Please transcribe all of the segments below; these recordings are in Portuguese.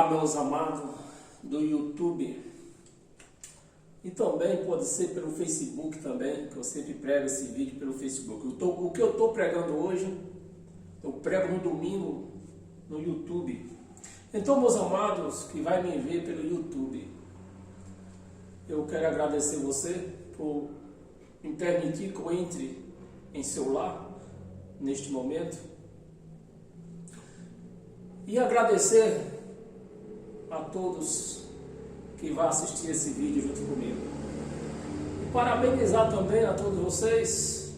Olá, meus amados do YouTube, e também pode ser pelo Facebook também, que eu sempre prego esse vídeo pelo Facebook. O que eu estou pregando hoje, eu prego no domingo no YouTube. Então, meus amados que vai me ver pelo YouTube, eu quero agradecer você por me permitir que eu entre em seu lar neste momento e agradecer a todos que vão assistir esse vídeo junto comigo. E parabenizar também a todos vocês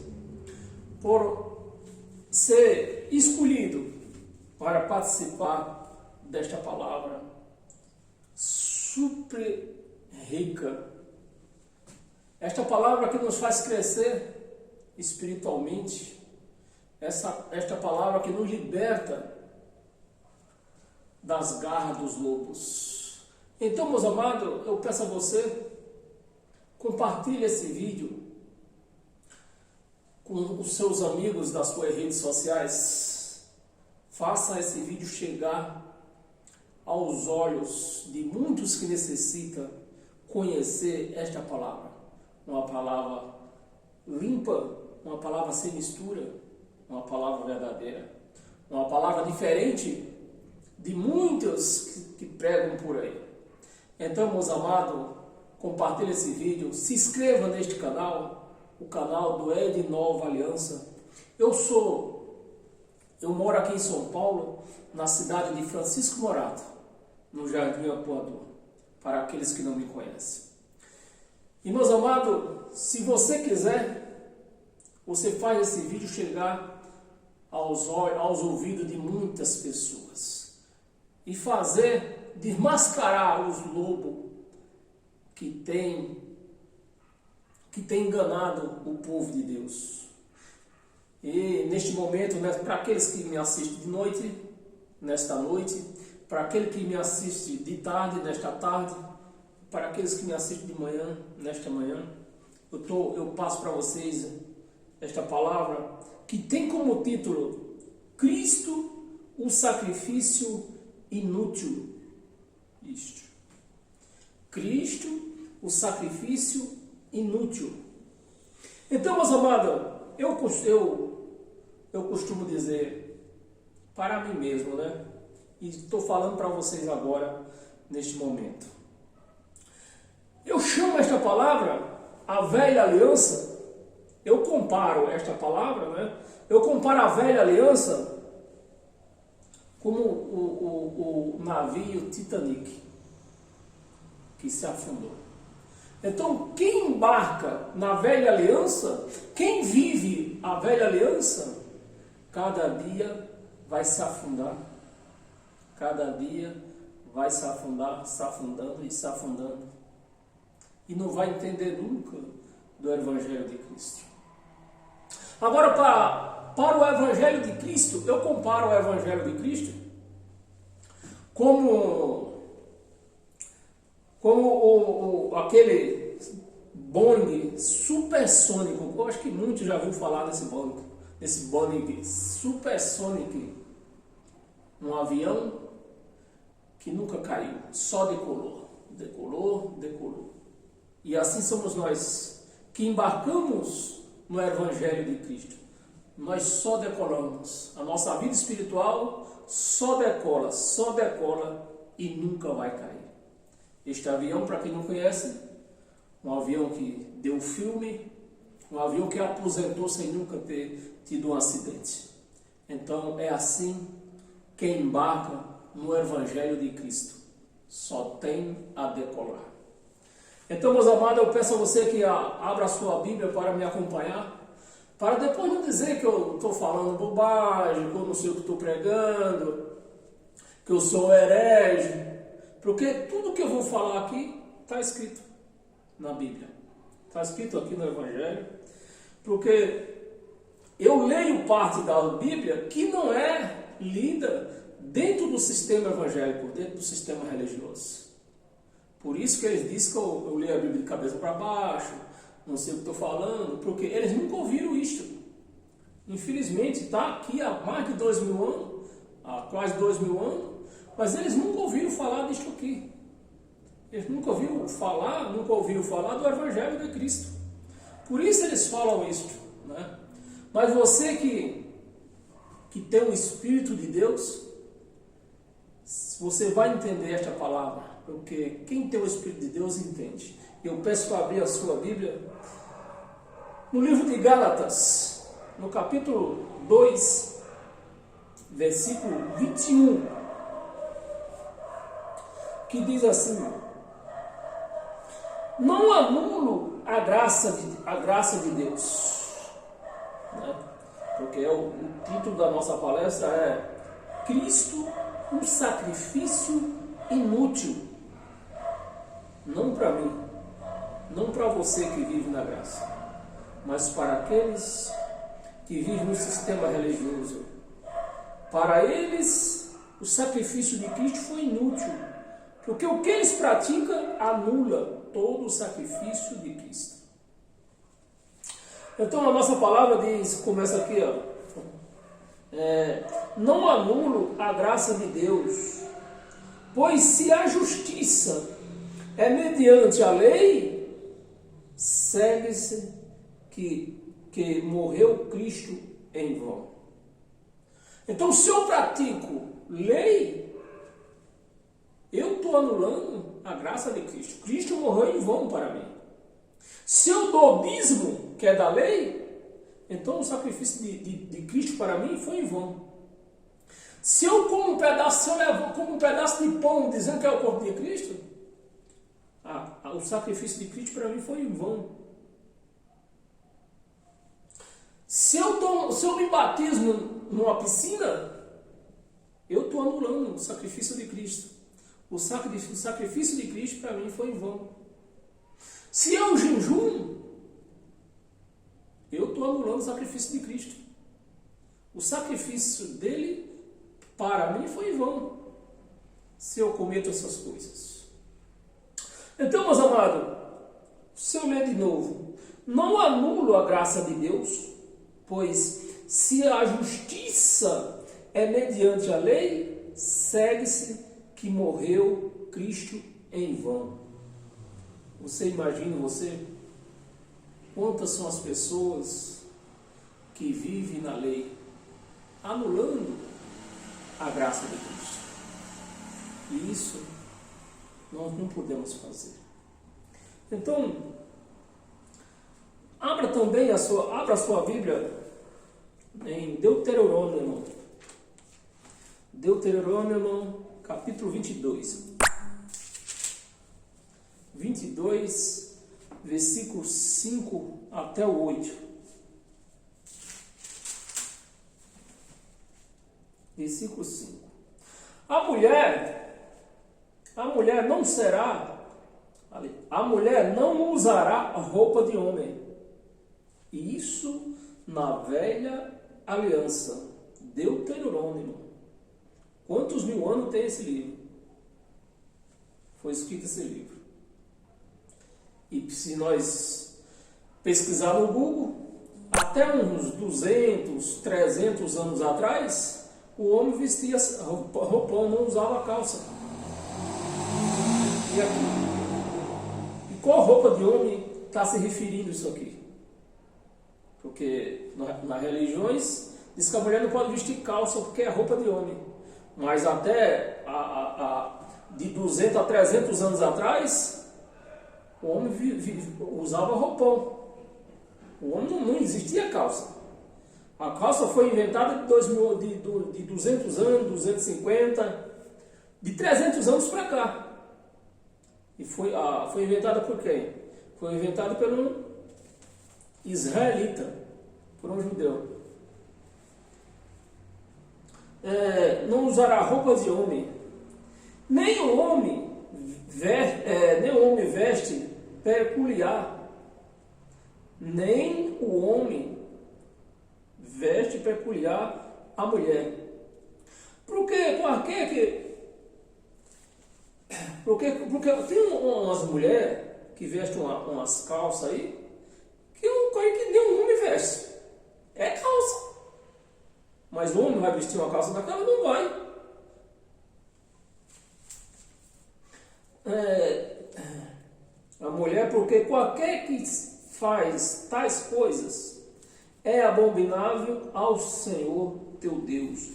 por ser escolhido para participar desta palavra super rica. Esta palavra que nos faz crescer espiritualmente. Esta palavra que nos liberta das garras dos lobos. Então, meus amados, eu peço a você, compartilhe esse vídeo com os seus amigos das suas redes sociais. Faça esse vídeo chegar aos olhos de muitos que necessitam conhecer esta palavra. Uma palavra limpa, uma palavra sem mistura, uma palavra verdadeira, uma palavra diferente de muitos que pregam por aí. Então, meus amados, compartilhe esse vídeo, se inscreva neste canal, o canal do Ed Nova Aliança. Eu moro aqui em São Paulo, na cidade de Francisco Morato, no Jardim Apoador, para aqueles que não me conhecem. E, meus amados, se você quiser, você faz esse vídeo chegar aos ouvidos de muitas pessoas e fazer desmascarar os lobos que tem enganado o povo de Deus. E neste momento, né, para aqueles que me assistem de noite, nesta noite, para aquele que me assiste de tarde, nesta tarde, para aqueles que me assistem de manhã, nesta manhã, eu passo para vocês esta palavra que tem como título Cristo, o sacrifício inútil. Isto. Cristo, o sacrifício inútil. Então, meus amados, eu costumo dizer para mim mesmo, né? E estou falando para vocês agora, neste momento. Eu chamo esta palavra a velha aliança. Eu comparo esta palavra, né? Eu comparo a velha aliança como o navio Titanic, que se afundou. Então, quem embarca na velha aliança, quem vive a velha aliança, cada dia vai se afundar. Cada dia vai se afundar, se afundando e se afundando. E não vai entender nunca do Evangelho de Cristo. Agora, para o Evangelho de Cristo, eu comparo o Evangelho de Cristo como aquele Boeing supersônico. Eu acho que muitos já ouviram falar desse Boeing supersônico. Um avião que nunca caiu, só decolou. E assim somos nós, que embarcamos no Evangelho de Cristo. Nós só decolamos. A nossa vida espiritual só decola e nunca vai cair. Este avião, para quem não conhece, um avião que deu filme, um avião que aposentou sem nunca ter tido um acidente. Então é assim quem embarca no Evangelho de Cristo. Só tem a decolar. Então, meus amados, eu peço a você que abra a sua Bíblia para me acompanhar, para depois não dizer que eu estou falando bobagem, que eu não sei o que estou pregando, que eu sou herege, porque tudo que eu vou falar aqui está escrito na Bíblia, está escrito aqui no Evangelho, porque eu leio parte da Bíblia que não é lida dentro do sistema evangélico, dentro do sistema religioso. Por isso que eles dizem que eu leio a Bíblia de cabeça para baixo, não sei o que estou falando, porque eles nunca ouviram isto. Infelizmente, está aqui há mais de 2000 anos, há quase 2000 anos, Mas eles nunca ouviram falar disto aqui. Eles nunca ouviram falar do Evangelho de Cristo. Por isso eles falam isto, né? Mas você que tem o Espírito de Deus, você vai entender esta palavra, porque quem tem o Espírito de Deus entende. Eu peço para abrir a sua Bíblia no livro de Gálatas, no capítulo 2, versículo 21, que diz assim: não anulo a graça de Deus, né? Porque o título da nossa palestra é Cristo, um sacrifício inútil. Não para mim, não para você que vive na graça, mas para aqueles que vivem no sistema religioso. Para eles, o sacrifício de Cristo foi inútil, porque o que eles praticam anula todo o sacrifício de Cristo. Então a nossa palavra diz, começa aqui, não anulo a graça de Deus, pois se a justiça é mediante a lei, segue-se que morreu Cristo em vão. Então, se eu pratico lei, eu estou anulando a graça de Cristo. Cristo morreu em vão para mim. Se eu dou dízimo, que é da lei, então o sacrifício de Cristo para mim foi em vão. Se eu como um pedaço de pão dizendo que é o corpo de Cristo, o sacrifício de Cristo para mim foi em vão. Se eu me batismo numa piscina, eu estou anulando o sacrifício de Cristo. O sacrifício de Cristo para mim foi em vão. Se eu jejum, eu estou anulando o sacrifício de Cristo. O sacrifício dele para mim foi em vão, se eu cometo essas coisas. Então, meus amados, se eu ler de novo, não anulo a graça de Deus, pois se a justiça é mediante a lei, segue-se que morreu Cristo em vão. Você imagina, quantas são as pessoas que vivem na lei, anulando a graça de Cristo. E isso nós não podemos fazer. Então, abra a sua Bíblia em Deuteronômio, capítulo 22. 22, versículo 5 até o 8. Versículo 5. A mulher não usará roupa de homem. E isso na velha aliança. Deuteronômio. Quantos mil anos tem esse livro? Foi escrito esse livro. E se nós pesquisar no Google, até uns 200, 300 anos atrás, o homem vestia roupão, não usava calça. E qual roupa de homem está se referindo isso aqui? Porque nas religiões diz que a mulher não pode vestir calça porque é roupa de homem. Mas até de 200 a 300 anos atrás, o homem usava roupão. O homem não existia calça. A calça foi inventada de 200 anos, 250, de 300 anos para cá. E foi inventada por quem? Foi inventada por um israelita, por um judeu. Não usará roupa de homem. Nem o homem veste peculiar. Nem o homem veste peculiar a mulher. Porque tem umas mulheres que vestem umas calças aí que eu creio que nenhum homem veste. É calça. Mas o homem vai vestir uma calça daquela? Não vai. a mulher, porque qualquer que faz tais coisas é abominável ao Senhor teu Deus.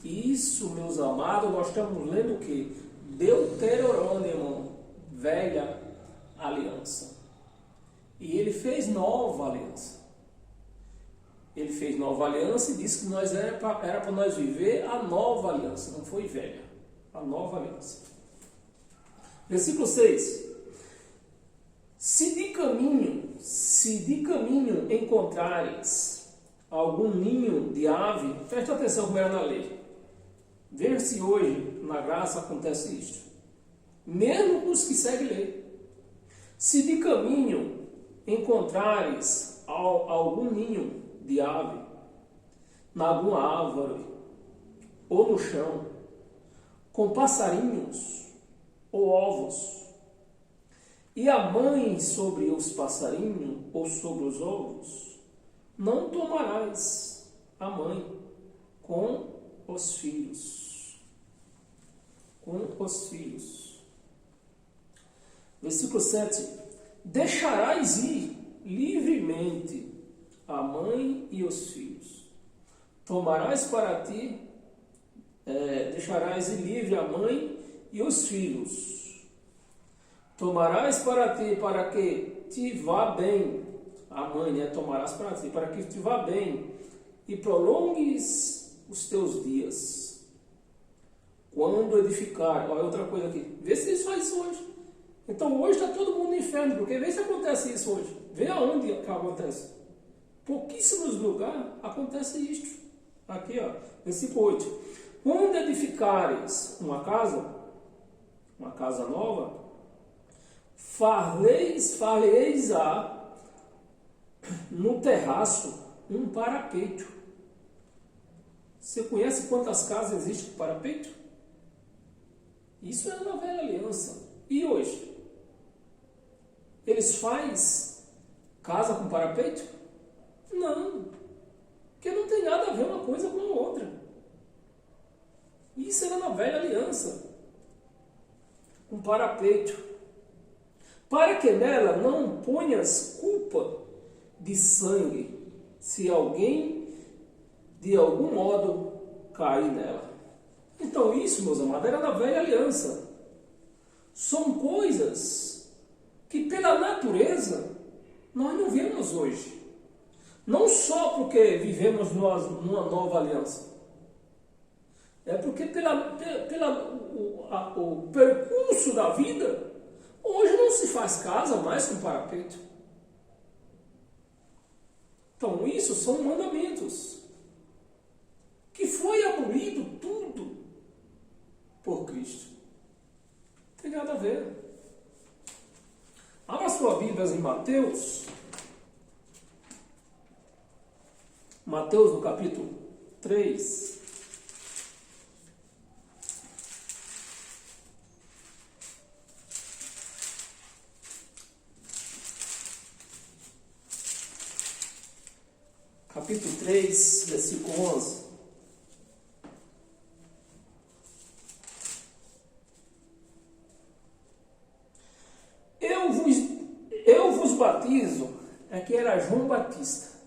Isso, meus amados, nós estamos lendo o que? Deuteronômio, velha aliança. E ele fez nova aliança. Ele fez nova aliança e disse que nós era para nós viver a nova aliança, não foi velha, a nova aliança. Versículo 6. Se de caminho encontrares algum ninho de ave, presta atenção como era na lei. Veja se hoje, na graça, acontece isto. Mesmo os que seguem lei. Se de caminho encontrares algum ninho de ave, em alguma árvore, ou no chão, com passarinhos ou ovos, e a mãe sobre os passarinhos ou sobre os ovos, não tomarás a mãe com os filhos. Com os filhos. Versículo 7. Deixarás ir livremente a mãe e os filhos. Tomarás para ti, deixarás ir livre a mãe e os filhos. Tomarás para ti, para que te vá bem. A mãe, tomarás para ti, para que te vá bem e prolongues os teus dias. Quando edificar, olha outra coisa aqui, vê se eles fazem isso hoje. Então hoje está todo mundo no inferno, porque vê se acontece isso hoje. Vê aonde que acontece. Pouquíssimos lugares acontece isto. Aqui, ó, versículo 8. Quando edificares uma casa nova, far-lhes no terraço um parapeito. Você conhece quantas casas existem com parapeito? Isso é na velha aliança. E hoje? Eles fazem casa com parapeito? Não. Porque não tem nada a ver uma coisa com a outra. Isso era na velha aliança. Um parapeito. Para que nela não ponhas culpa de sangue, se alguém de algum modo cair nela. Então isso, meus amados, era na velha aliança. São coisas que pela natureza nós não vemos hoje. Não só porque vivemos numa nova aliança. É porque o percurso da vida, hoje não se faz casa mais com parapeito. Então isso são mandamentos que foi abolido tudo por Cristo. Não tem nada a ver. Abra sua Bíblia em Mateus. Mateus no capítulo 3. Capítulo 3, versículo 11. Eu vos batizo, aqui era João Batista,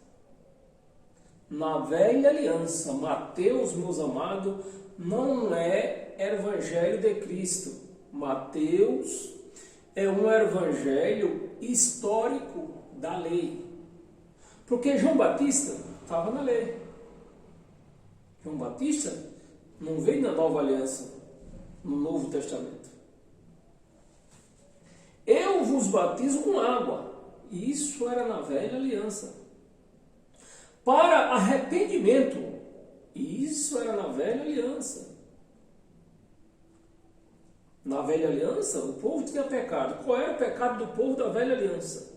na velha aliança. Mateus, meus amados, não é evangelho de Cristo. Mateus é um evangelho histórico da lei. Porque João Batista estava na lei. João Batista não veio na nova aliança, no Novo Testamento. Eu vos batizo com água. Isso era na velha aliança. Para arrependimento. Isso era na velha aliança. Na velha aliança, o povo tinha pecado. Qual era o pecado do povo da velha aliança?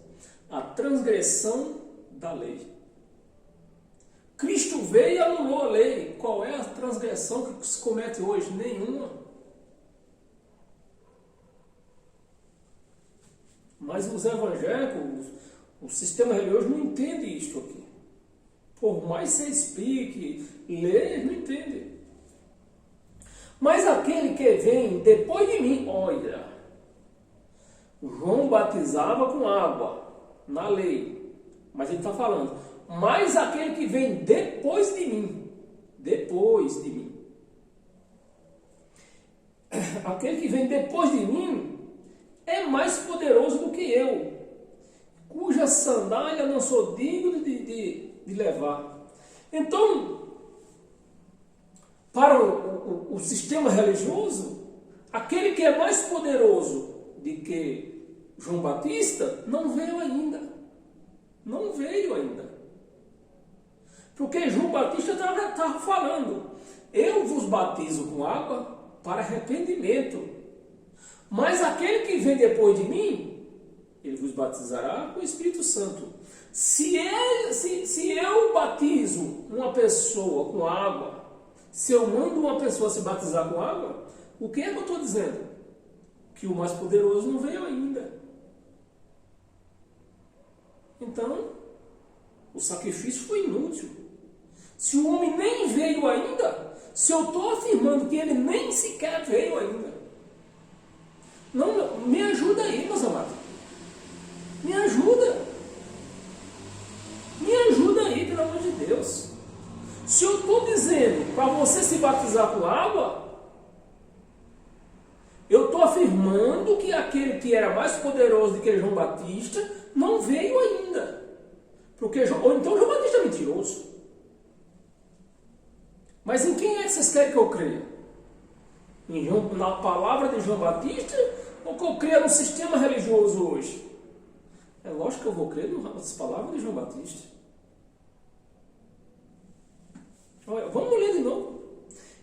A transgressão da lei. Cristo veio e anulou a lei. Qual é a transgressão que se comete hoje? Nenhuma. Mas os evangélicos, o sistema religioso não entende isto aqui. Por mais que você explique, lê, eles não entendem. Mas aquele que vem depois de mim, olha, João batizava com água, na lei. Mas ele está falando, mas aquele que vem depois de mim, aquele que vem depois de mim é mais poderoso do que eu, cuja sandália não sou digno de levar. Então, para o sistema religioso, aquele que é mais poderoso do que João Batista não veio ainda. Não veio ainda. Porque João Batista estava falando, eu vos batizo com água para arrependimento, mas aquele que vem depois de mim, ele vos batizará com o Espírito Santo. Se eu batizo uma pessoa com água, se eu mando uma pessoa se batizar com água, o que é que eu estou dizendo? Que o mais poderoso não veio ainda. Então, o sacrifício foi inútil. Se o homem nem veio ainda, se eu estou afirmando que ele nem sequer veio ainda, não, me ajuda aí, meus amados. Me ajuda. Me ajuda aí, pelo amor de Deus. Se eu estou dizendo para você se batizar com água, eu estou afirmando que aquele que era mais poderoso do que João Batista não veio ainda. Ou então João Batista é mentiroso. Mas em quem é que vocês querem que eu creia? Na palavra de João Batista ou que eu creia no sistema religioso hoje? É lógico que eu vou crer nas palavras de João Batista. Olha, vamos ler de novo.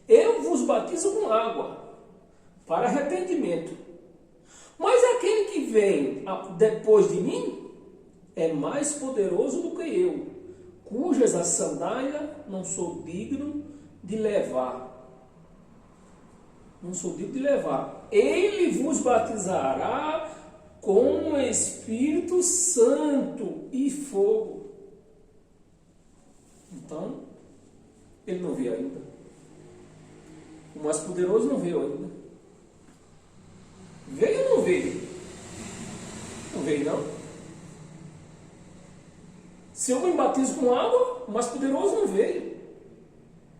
Eu vos batizo com água para arrependimento, mas aquele que vem depois de mim é mais poderoso do que eu, cujas a sandália não sou digno de levar. Não sou digno de levar. Ele vos batizará com o Espírito Santo e fogo. Então, ele não veio ainda. O mais poderoso não veio ainda. Veio ou não veio? Não veio, não. Se eu me batizo com água, o mais poderoso não veio.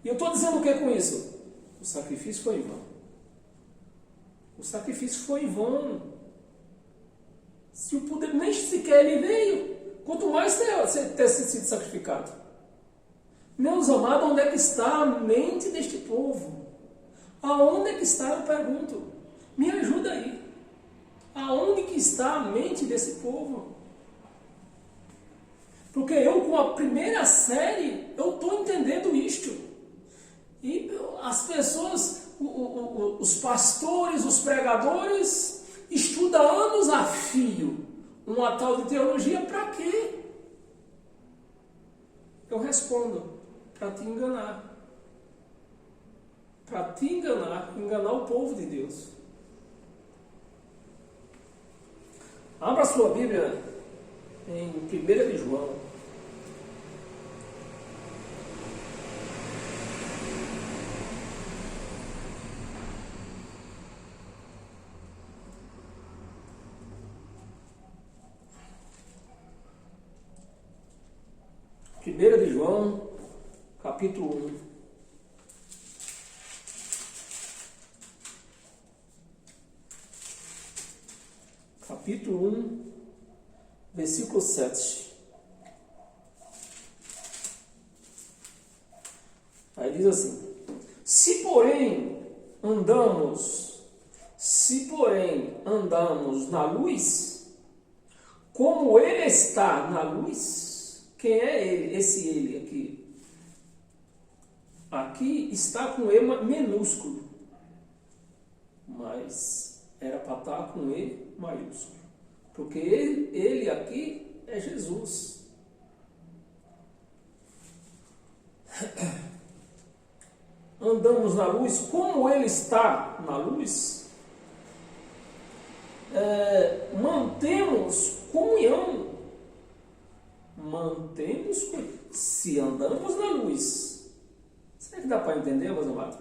E eu estou dizendo o que com isso? O sacrifício foi em vão. O sacrifício foi em vão. Se o poder nem sequer ele veio, quanto mais ter sido sacrificado. Meus amados, onde é que está a mente deste povo? Aonde é que está, eu pergunto? Me ajuda aí. Aonde que está a mente desse povo? Porque eu, com a primeira série, eu estou entendendo isto. E as pessoas, os pastores, os pregadores, estudam anos a fio uma tal de teologia para quê? Eu respondo, para te enganar. Para te enganar, enganar o povo de Deus. Abra sua Bíblia em 1 de João. Primeira de João, capítulo 1. Capítulo 1, versículo 7. Aí diz assim: Se porém andamos na luz, como ele está na luz. Quem é ele? Esse ele aqui. Aqui está com E minúsculo, mas era para estar com E maiúsculo, porque ele aqui é Jesus. Andamos na luz, como ele está na luz, mantemos comunhão. Se andamos na luz, será que dá para entender, meus amados?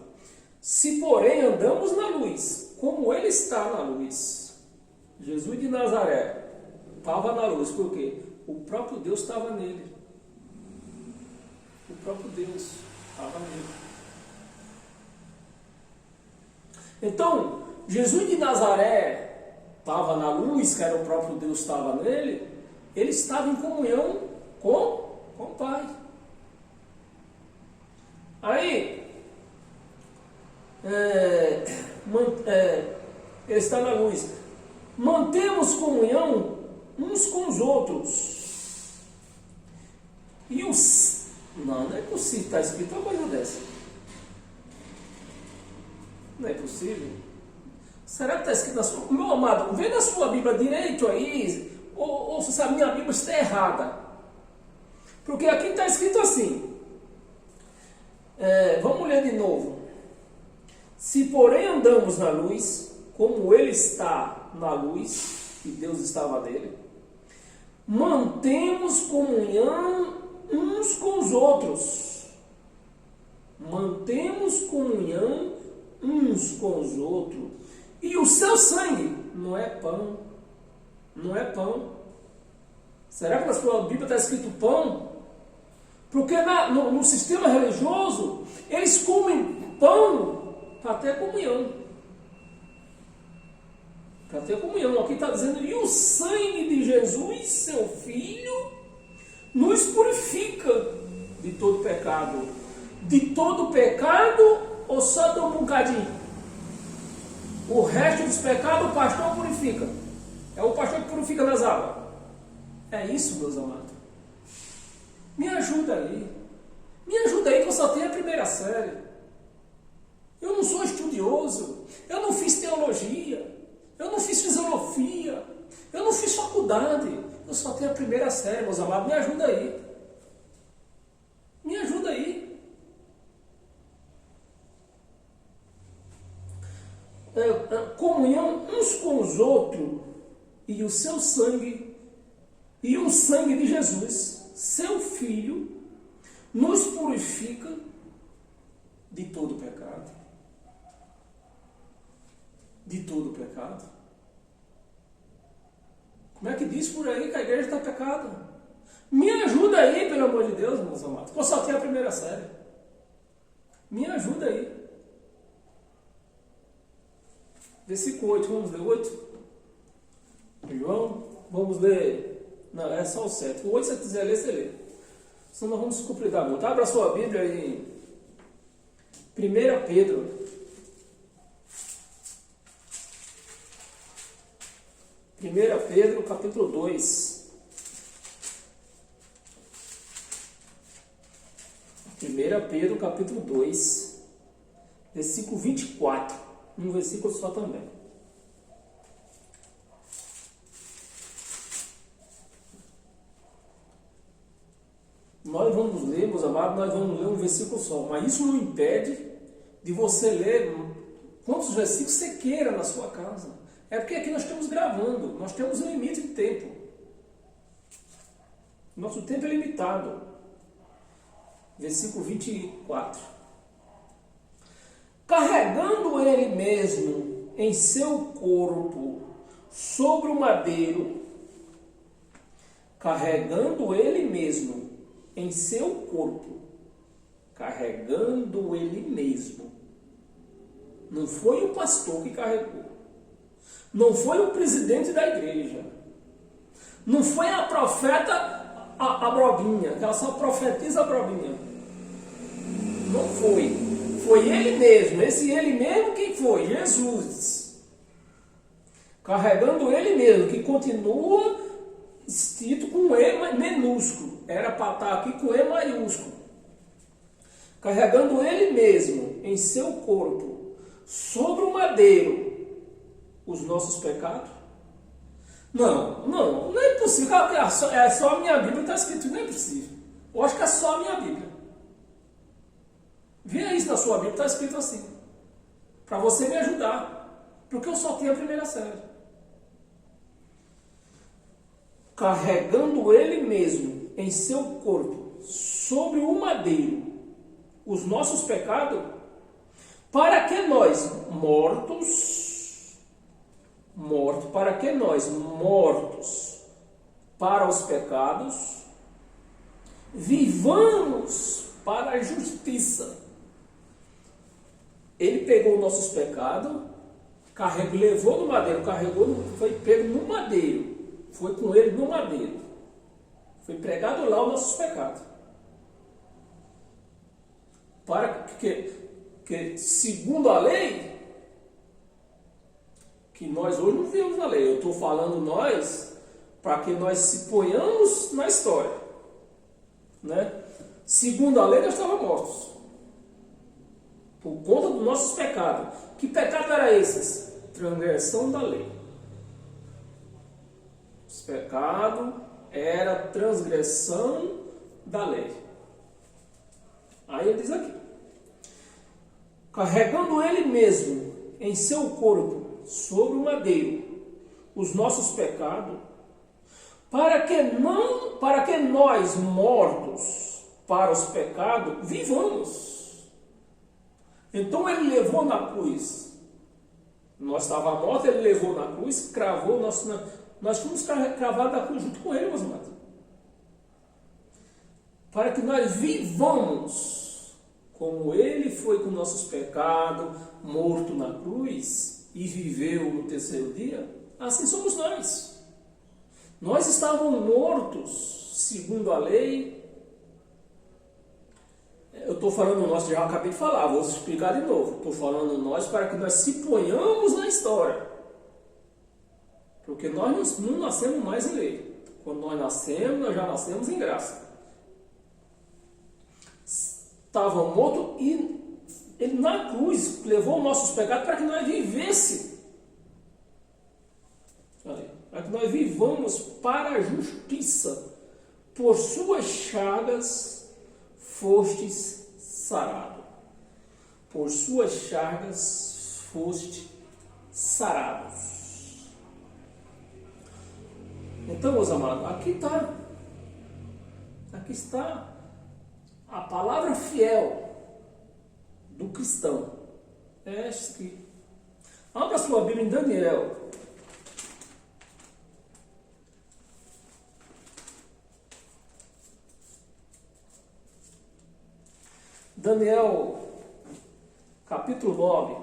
Se porém andamos na luz, como ele está na luz, Jesus de Nazaré estava na luz, por quê? O próprio Deus estava nele. O próprio Deus estava nele. Então, Jesus de Nazaré estava na luz, que era o próprio Deus estava nele, ele estava em comunhão com o Pai. Aí, ele está na luz. Mantemos comunhão uns com os outros. E os... Não é possível, está escrito uma coisa dessa. Não é possível. Será que está escrito na sua... Meu amado, vê na sua Bíblia direito aí, ou se a minha Bíblia está errada. Porque aqui está escrito assim. Vamos ler de novo. Se porém andamos na luz, como ele está na luz, e Deus estava nele, mantemos comunhão uns com os outros. Mantemos comunhão uns com os outros. E o seu sangue não é pão. Não é pão. Será que na sua Bíblia está escrito pão? Porque no sistema religioso, eles comem pão para ter comunhão. Para ter comunhão. Aqui está dizendo, e o sangue de Jesus, seu Filho, nos purifica de todo pecado. De todo pecado ou só de um bocadinho? O resto dos pecados o pastor purifica. É o pastor que purifica nas águas. É isso, meus amados. Me ajuda aí. Me ajuda aí que eu só tenho a primeira série. Eu não sou estudioso. Eu não fiz teologia. Eu não fiz filosofia. Eu não fiz faculdade. Eu só tenho a primeira série, meus amados. Me ajuda aí. Me ajuda aí. Comunhão uns com os outros e o seu sangue e o sangue de Jesus, seu Filho, nos purifica de todo pecado. De todo pecado. Como é que diz por aí que a igreja está pecado? Me ajuda aí, pelo amor de Deus, meus amados, que eu só tenho a primeira série. Me ajuda aí. Versículo 8, vamos ler 8? João, vamos ler. Não, é só o 7. O 8, se você quiser ler, você lê. Senão nós vamos complicar muito. Abra a sua Bíblia em 1 Pedro. 1 Pedro, capítulo 2. 1 Pedro, capítulo 2, versículo 24. Um versículo só também. Nós vamos ler, meus amados, nós vamos ler um versículo só. Mas isso não impede de você ler quantos versículos você queira na sua casa. É porque aqui nós estamos gravando, nós temos um limite de tempo. Nosso tempo é limitado. Versículo 24. Carregando ele mesmo em seu corpo sobre o madeiro, carregando ele mesmo em seu corpo, carregando ele mesmo. Não foi o pastor que carregou. Não foi o presidente da igreja. Não foi a profeta, a Brobinha, que ela só profetiza a Brobinha. Não foi. Foi ele mesmo. Esse ele mesmo quem foi? Jesus. Carregando ele mesmo, que continua escrito com E minúsculo. Era para estar aqui com E maiúsculo. Carregando ele mesmo em seu corpo, sobre o madeiro, os nossos pecados? Não é possível. É só a minha Bíblia que está escrito, não é possível. Eu acho que é só a minha Bíblia. Veja isso na sua Bíblia, está escrito assim. Para você me ajudar. Porque eu só tenho a primeira série. Carregando ele mesmo em seu corpo, sobre o madeiro, os nossos pecados, para que nós, mortos morto, para que nós, mortos para os pecados, vivamos para a justiça. Ele pegou nossos pecados, levou no madeiro, foi pego no madeiro, foi com ele no madeiro, foi pregado lá os nossos pecados. Para que segundo a lei, que nós hoje não vivemos na lei, eu estou falando nós, para que nós se ponhamos na história, né? Segundo a lei, nós estávamos mortos, por conta dos nossos pecados. Que pecado era esses? Transgressão da lei. Os pecados era transgressão da lei. Aí ele diz aqui: carregando ele mesmo em seu corpo sobre o madeiro os nossos pecados, para que nós, mortos para os pecados, vivamos. Então ele levou na cruz. Nós estávamos mortos, ele levou na cruz, cravou, nós fomos cravados na cruz junto com ele, meus amados. Para que nós vivamos como ele foi com nossos pecados, morto na cruz, e viveu no terceiro dia, assim somos nós. Nós estávamos mortos, segundo a lei. Eu estou falando nós, já acabei de falar, vou explicar de novo. Estou falando nós para que nós se ponhamos na história. Porque nós não nascemos mais em lei. Quando nós nascemos, nós já nascemos em graça. Estava morto e ele na cruz levou nossos pecados para que nós vivêssemos. Para que nós vivamos para a justiça. Por suas chagas fostes sarado. Por suas chagas foste sarados. Então, meus amados, aqui está a palavra fiel do cristão. É escrito. Abra sua Bíblia em Daniel. Daniel, capítulo 9,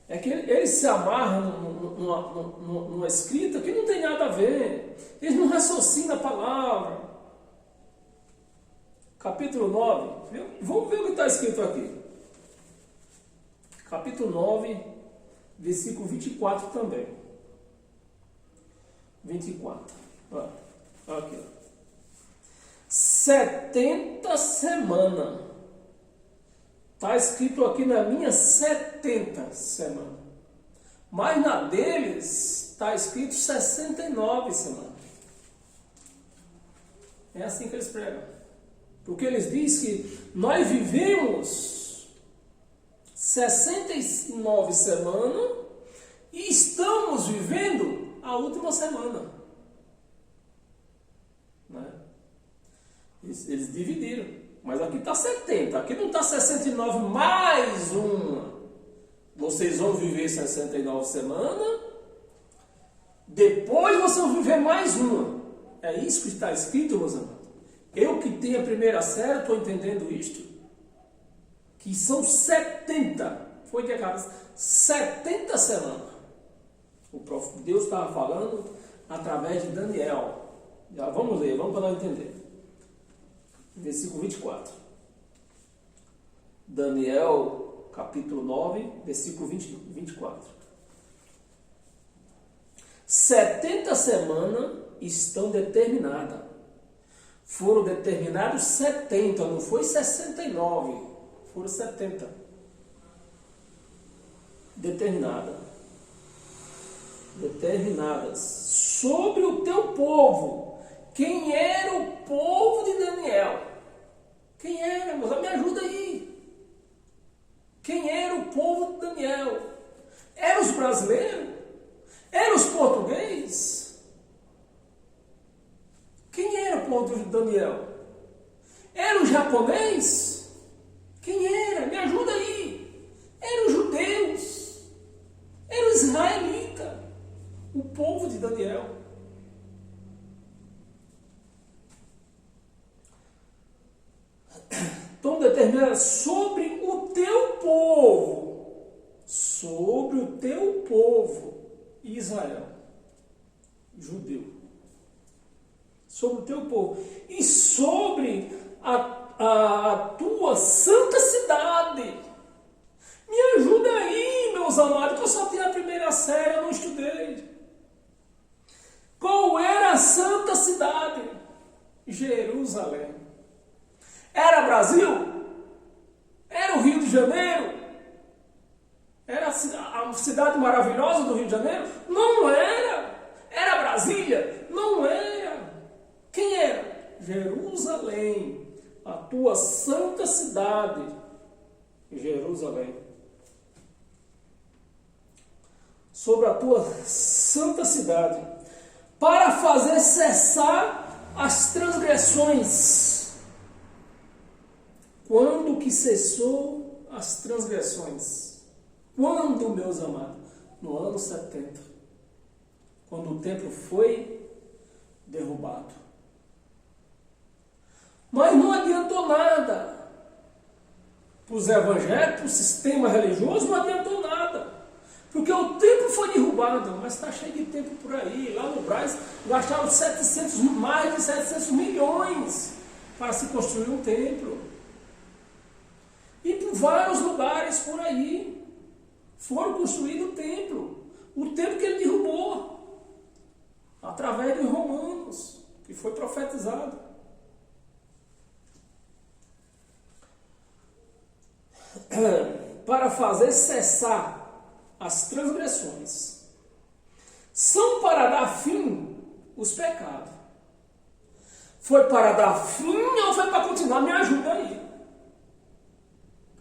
é que eles se amarram numa escrita que não tem nada a ver, eles não raciocinam a palavra. Capítulo 9, viu? Vamos ver o que está escrito aqui. Capítulo 9, versículo 24 também. 24, aqui. 70 semanas. Está escrito aqui na minha 70 semanas. Mas na deles está escrito 69 semanas. É assim que eles pregam. Porque eles dizem que nós vivemos 69 semanas e estamos vivendo a última semana. Né? Eles dividiram. Mas aqui está 70, aqui não está 69 mais uma. Vocês vão viver 69 semanas, depois vocês vão viver mais uma. É isso que está escrito, meus amados. Eu que tenho a primeira série, estou entendendo isto. Que são 70. Foi de acaso 70 semanas. O próprio Deus estava falando através de Daniel. Já vamos ler, vamos para nós entender. Versículo 24. Daniel, capítulo 9, versículo 24. 70 semanas estão determinadas. Foram determinados 70, não foi 69. Foram 70. Determinadas. Sobre o teu povo. Quem era o povo de Daniel? Quem era? Me ajuda aí. Quem era o povo de Daniel? Eram os brasileiros? Eram os portugueses? Quem era o povo de Daniel? Era o japonês? Quem era? Me ajuda aí. Eram os judeus? Eram os israelitas? sobre o teu povo, Israel, judeu, sobre o teu povo, e sobre a tua santa cidade. Me ajuda aí, meus amados, que eu só tenho a primeira série, eu não estudei. Qual era a santa cidade? Jerusalém. Era Brasil? Era o Rio de Janeiro? Era a cidade maravilhosa do Rio de Janeiro? Não era. Era Brasília? Não era. Quem era? Jerusalém, a tua santa cidade. Jerusalém. Sobre a tua santa cidade, para fazer cessar as transgressões. Quando que cessou as transgressões? Quando, meus amados? No ano 70, quando o templo foi derrubado. Mas não adiantou nada. Para os evangélicos, para o sistema religioso, não adiantou nada. Porque o templo foi derrubado, mas está cheio de templo por aí. Lá no Brás, gastaram mais de 700 milhões para se construir um templo. E por vários lugares por aí foram construídos o templo que ele derrubou, através dos romanos, que foi profetizado. Para fazer cessar as transgressões, são para dar fim os pecados. Foi para dar fim ou foi para continuar? Me ajuda aí.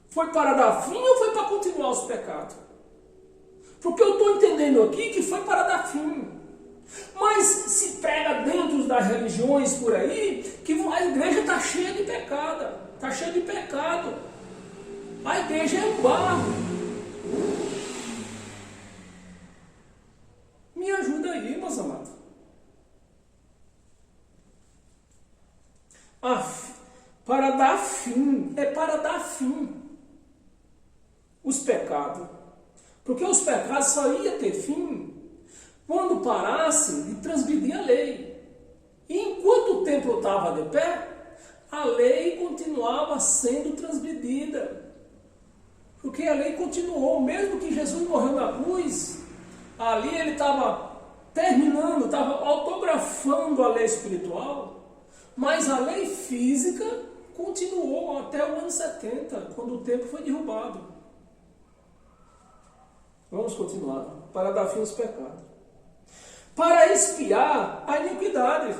Foi para dar fim ou foi para continuar os pecados? Porque eu estou entendendo aqui que foi para dar fim. Mas se prega dentro das religiões por aí que a igreja está cheia de pecado. Está cheia de pecado. A igreja é um barro. Me ajuda aí, meus amados. Para dar fim. É para dar fim os pecados. Porque os pecados só iam ter fim quando parasse de transgredir a lei. E enquanto o templo estava de pé, a lei continuava sendo transgredida. Porque a lei continuou, mesmo que Jesus morreu na cruz, ali ele estava terminando, estava autografando a lei espiritual, mas a lei física continuou até o ano 70, quando o templo foi derrubado. Vamos continuar. Para dar fim aos pecados. Para expiar a iniquidade.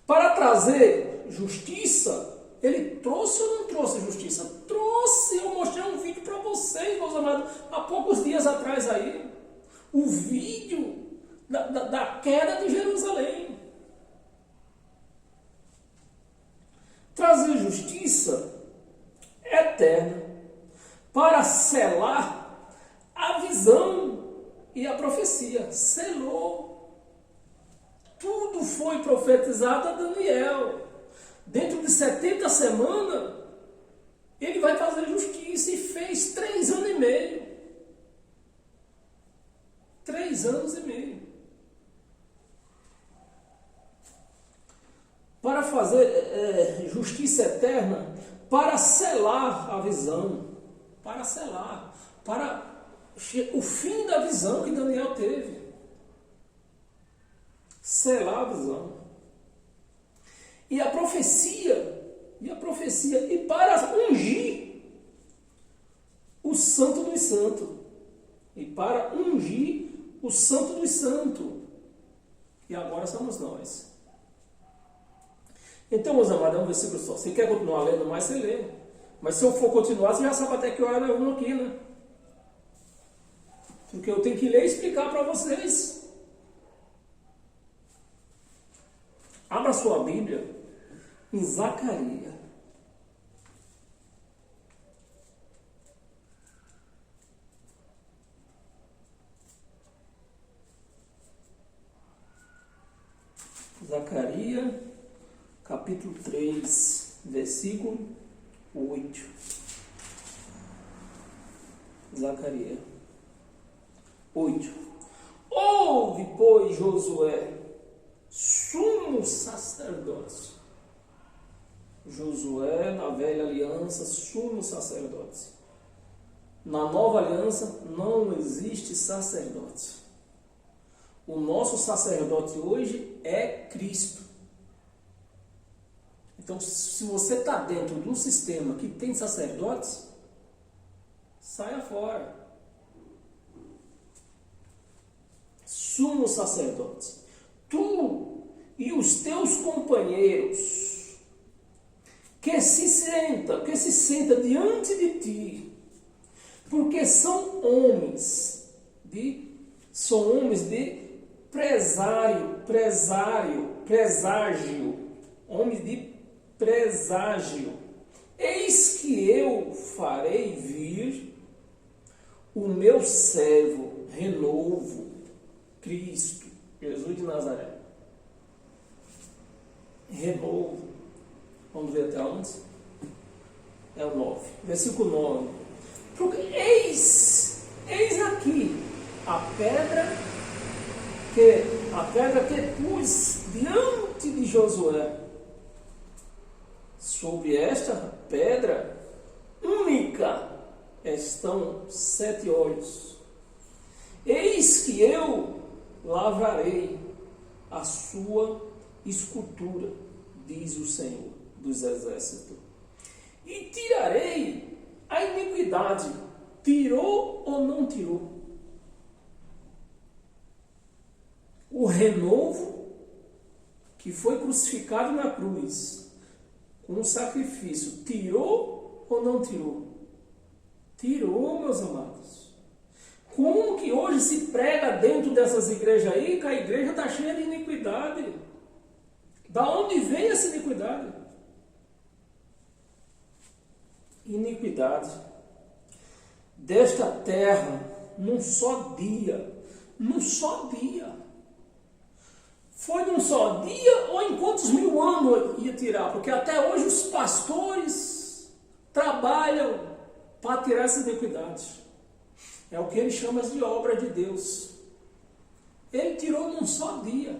Para trazer justiça. Ele trouxe ou não trouxe justiça? Trouxe. Eu mostrei um vídeo para vocês, meus amados, há poucos dias atrás aí. O vídeo da queda de Jerusalém. Trazer justiça eterna. Para selar a visão e a profecia. Selou. Tudo foi profetizado a Daniel. Dentro de 70 semanas, ele vai fazer justiça e fez 3 anos e meio. 3 anos e meio. Para fazer justiça eterna, para selar a visão. Para selar, para o fim da visão que Daniel teve. Selar a visão. E a profecia, e para ungir o santo dos santos. E para ungir o santo dos santos. E agora somos nós. Então, meus amados, é um versículo só. Você quer continuar lendo mais, você lê. Mas se eu for continuar, você já sabe até que hora nós vamos aqui, né? Porque eu tenho que ler e explicar para vocês. Abra sua Bíblia em Zacarias. Zacarias, capítulo 3. versículo 8. Zacarias 8. Ouve, pois, Josué, sumo sacerdote. Josué, na velha aliança, sumo sacerdote. Na nova aliança, não existe sacerdote. O nosso sacerdote hoje é Cristo. Então, se você está dentro de um sistema que tem sacerdotes, saia fora. Sumo sacerdote. Tu e os teus companheiros que se senta diante de ti, porque são homens de homens de preságio. Eis que eu farei vir o meu servo renovo, Cristo, Jesus de Nazaré. Renovo. Vamos ver até onde? É o 9. Versículo 9. Porque eis aqui a pedra que pus diante de Josué. Sobre esta pedra única estão 7 olhos. Eis que eu lavrarei a sua escultura, diz o Senhor dos Exércitos, e tirarei a iniquidade. Tirou ou não tirou? O renovo que foi crucificado na cruz, com um sacrifício, tirou ou não tirou? Tirou, meus amados. Como que hoje se prega dentro dessas igrejas aí que a igreja está cheia de iniquidade? Da onde vem essa iniquidade? Iniquidade desta terra num só dia. Foi num só dia ou em quantos mil anos ia tirar? Porque até hoje os pastores trabalham para tirar essa iniquidade. É o que ele chama de obra de Deus. Ele tirou num só dia.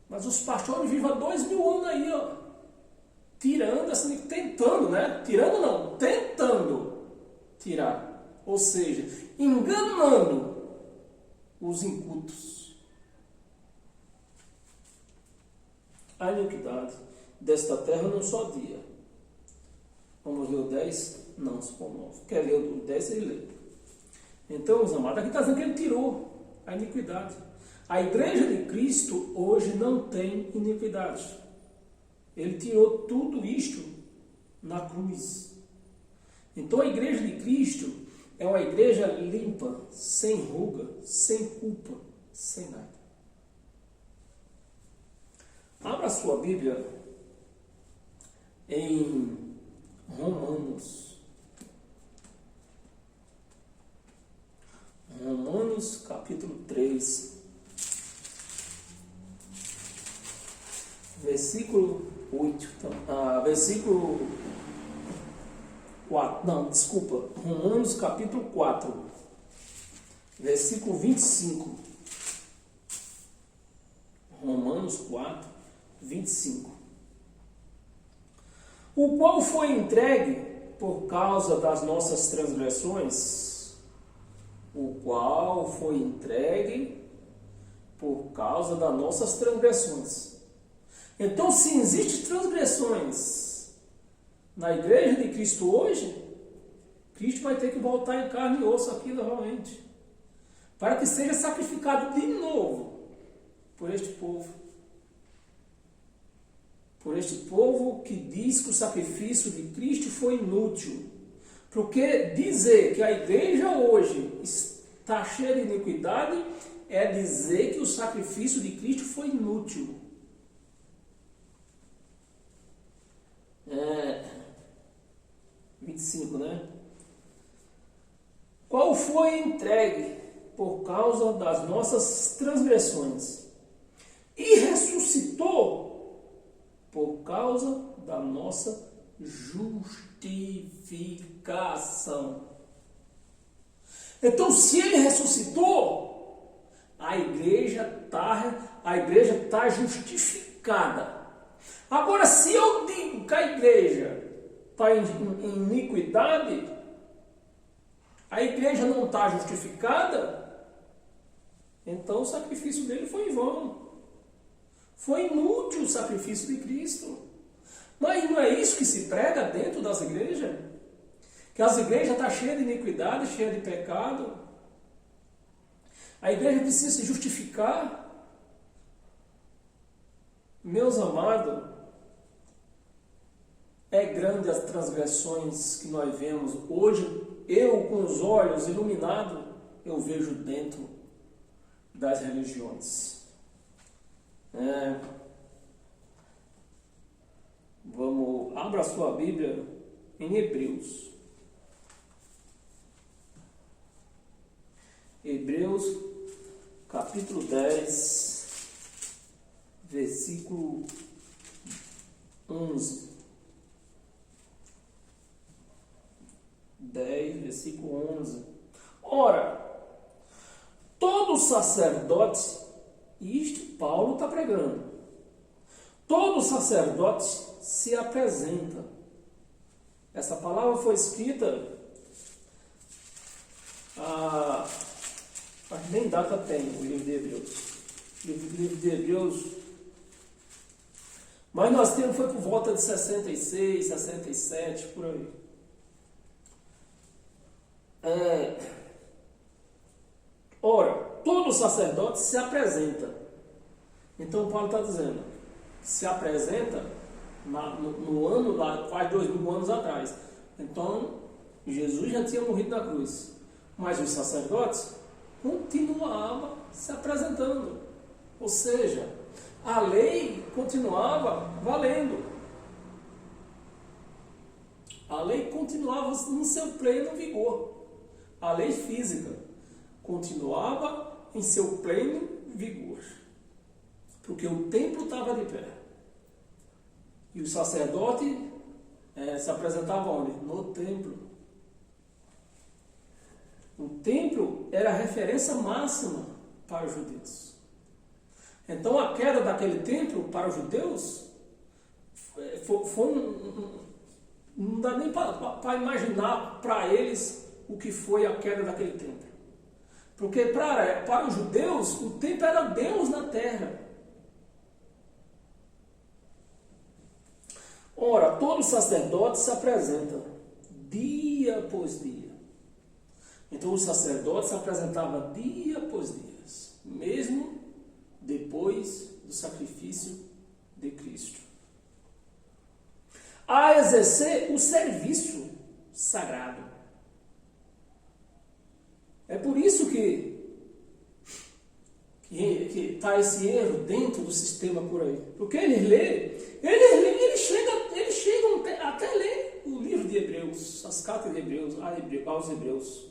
Mas os pastores vivem há 2000 anos aí, ó, tirando essa iniquidade, tentando, né? Tirando não, tentando tirar. Ou seja, enganando os incultos. A iniquidade desta terra num só dia. Vamos ler o 10? Não, se for 9. Quer ler o 10? Ele lê. Então, meus amados, aqui está dizendo que ele tirou a iniquidade. A igreja de Cristo hoje não tem iniquidade. Ele tirou tudo isto na cruz. Então, a igreja de Cristo é uma igreja limpa, sem ruga, sem culpa, sem nada. Abra a sua Bíblia em Romanos. Romanos capítulo 3, versículo 8. Versículo 4. Não, desculpa. Romanos capítulo 4, versículo 25. Romanos 4, 25. O qual foi entregue por causa das nossas transgressões. O qual foi entregue por causa das nossas transgressões. Então, se existem transgressões na igreja de Cristo hoje, Cristo vai ter que voltar em carne e osso aqui novamente, para que seja sacrificado de novo por este povo. Por este povo que diz que o sacrifício de Cristo foi inútil. Porque dizer que a igreja hoje está cheia de iniquidade é dizer que o sacrifício de Cristo foi inútil. 25, né? Qual foi entregue por causa das nossas transgressões e ressuscitou por causa da nossa justificação. Então, se ele ressuscitou, a igreja está justificada. Agora, se eu digo que a igreja está em iniquidade, a igreja não está justificada, então o sacrifício dele foi em vão. Foi inútil o sacrifício de Cristo. Mas não é isso que se prega dentro das igrejas? Que as igrejas estão cheias de iniquidade, cheias de pecado. A igreja precisa se justificar. Meus amados, é grande as transgressões que nós vemos. Hoje, eu com os olhos iluminados, eu vejo dentro das religiões. Abra a sua Bíblia em Hebreus. Hebreus, capítulo 10, versículo 11. 10, versículo 11. Ora, todo sacerdote, isto Paulo está pregando, todo sacerdote se apresenta. Essa palavra foi escrita, acho que nem data tem o livro de Hebreus. O livro de Hebreus, mas nós temos, foi por volta de 66, 67, por aí. Ora, todo sacerdote se apresenta. Então Paulo está dizendo, se apresenta no ano lá, faz 2000 anos atrás. Então Jesus já tinha morrido na cruz, mas os sacerdotes continuavam se apresentando, ou seja, a lei continuava valendo, a lei continuava no seu pleno vigor, a lei física continuava em seu pleno vigor, porque o templo estava de pé. E o sacerdote se apresentava onde? No templo. O templo era a referência máxima para os judeus. Então a queda daquele templo para os judeus não dá nem para imaginar para eles o que foi a queda daquele templo. Porque para os judeus o templo era Deus na terra. Ora, todo sacerdote se apresenta dia após dia. Então o sacerdote se apresentava dia após dia, mesmo depois do sacrifício de Cristo, a exercer o serviço sagrado. É por isso que está esse erro dentro do sistema por aí. Porque ele chega até ler o livro de Hebreus, as cartas de Hebreus, aos Hebreus,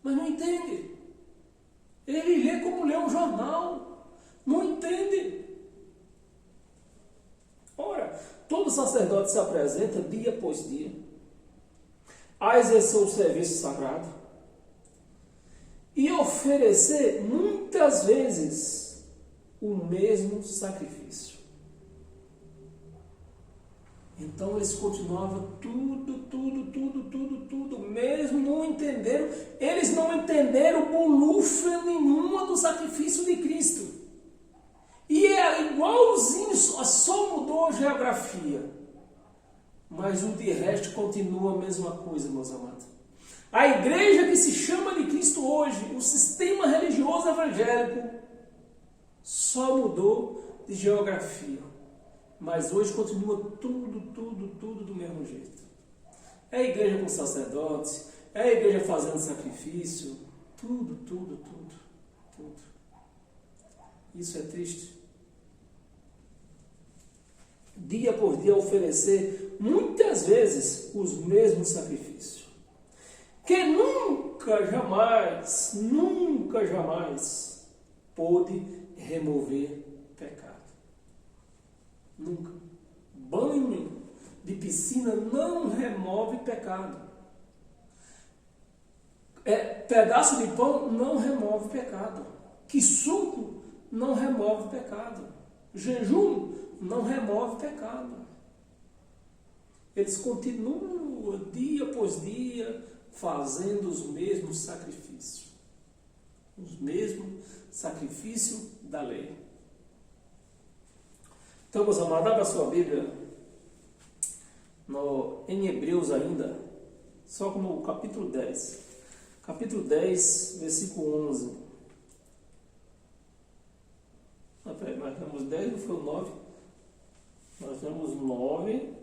mas não entende. Ele lê como lê um jornal, não entende. Ora, todo sacerdote se apresenta dia após dia a exercer o serviço sagrado e oferecer muitas vezes o mesmo sacrifício. Então eles continuavam tudo, mesmo não entenderam. Eles não entenderam bolufra nenhuma do sacrifício de Cristo. E é igualzinho, só mudou a geografia. Mas o de resto continua a mesma coisa, meus amados. A igreja que se chama de Cristo hoje, o sistema religioso evangélico, só mudou de geografia. Mas hoje continua tudo do mesmo jeito. É a igreja com sacerdotes, é a igreja fazendo sacrifício, tudo. Isso é triste. Dia por dia oferecer, muitas vezes, os mesmos sacrifícios. Que nunca, jamais pôde remover pecado. Nunca. Banho de piscina não remove pecado. Pedaço de pão não remove pecado. Que suco não remove pecado. Jejum não remove pecado. Eles continuam dia após dia fazendo os mesmos sacrifícios. Os mesmos sacrifícios da lei. Então, meus amados, abra a sua Bíblia em Hebreus ainda, só no capítulo 10. Capítulo 10, versículo 11. Nós temos 10, não foi o 9? Nós temos 9.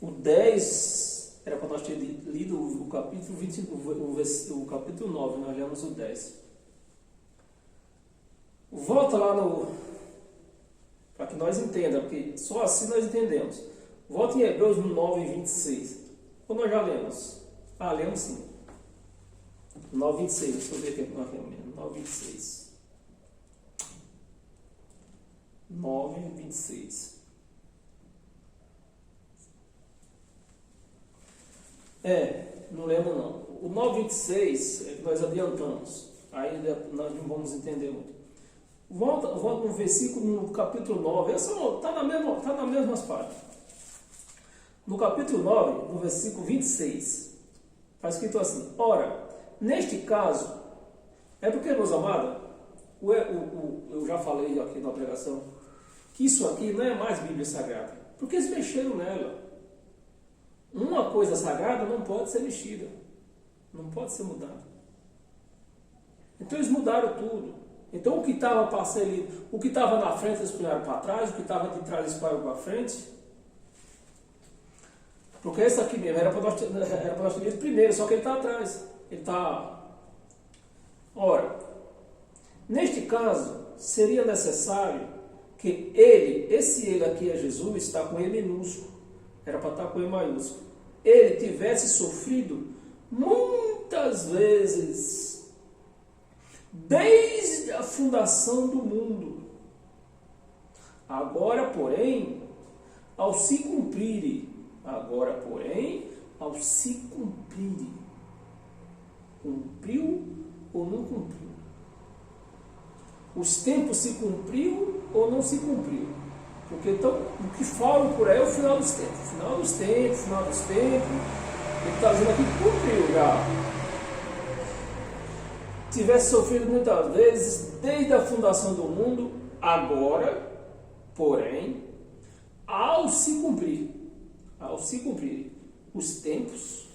O 10 era para nós ter lido o capítulo 25, o capítulo 9, nós lemos o 10. Volta lá para que nós entendamos, porque só assim nós entendemos. Volta em Hebreus no 9, 26. Ou nós já lemos? Lemos sim. 9, 26. Deixa eu ver aqui nós lemos mesmo. 9, 26. 9, 26. Não lembro não. O 9, 26 é que nós adiantamos. Aí nós não vamos entender muito. Volta no versículo, no capítulo 9. Está na mesma página. No capítulo 9, no versículo 26, está escrito assim: ora, neste caso, porque, meus amados, eu já falei aqui na pregação, que isso aqui não é mais Bíblia Sagrada, porque eles mexeram nela. Uma coisa sagrada não pode ser mexida, não pode ser mudada. Então eles mudaram tudo. Então o que estava o que estava na frente eles punharam para trás, o que estava de trás eles punharam para frente. Porque esse aqui mesmo era para nós ter lido primeiro, só que ele está atrás. Ora, neste caso, seria necessário que esse ele aqui é Jesus, está com E minúsculo, era para estar com E maiúsculo, ele tivesse sofrido muitas vezes, desde a fundação do mundo. Agora, porém, ao se cumprir, cumpriu ou não cumpriu? Os tempos se cumpriu ou não se cumpriu? Porque então, o que falam por aí é o final dos tempos. Final dos tempos. Ele está dizendo aqui que cumpriu já. Tivesse sofrido muitas vezes, desde a fundação do mundo, agora, porém, ao se cumprir os tempos,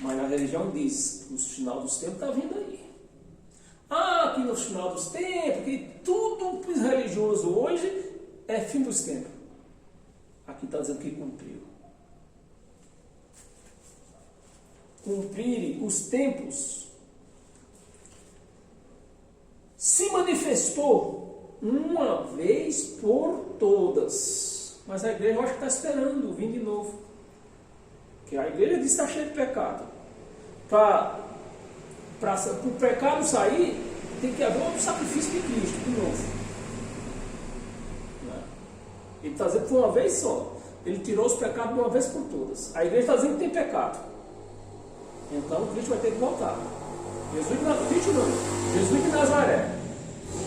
mas na religião diz, no final dos tempos está vindo aí. Que no final dos tempos, que tudo religioso hoje é fim dos tempos. Aqui está dizendo que cumpriu. Cumprir os tempos. Se manifestou uma vez por todas. Mas a igreja, eu acho que está esperando vir de novo. Porque a igreja diz que está cheia de pecado. Para o pecado sair, tem que haver outro sacrifício de Cristo, de novo. Ele está dizendo que foi uma vez só. Ele tirou os pecados de uma vez por todas. A igreja está dizendo que tem pecado. Então Cristo vai ter que voltar. Jesus de Nazaré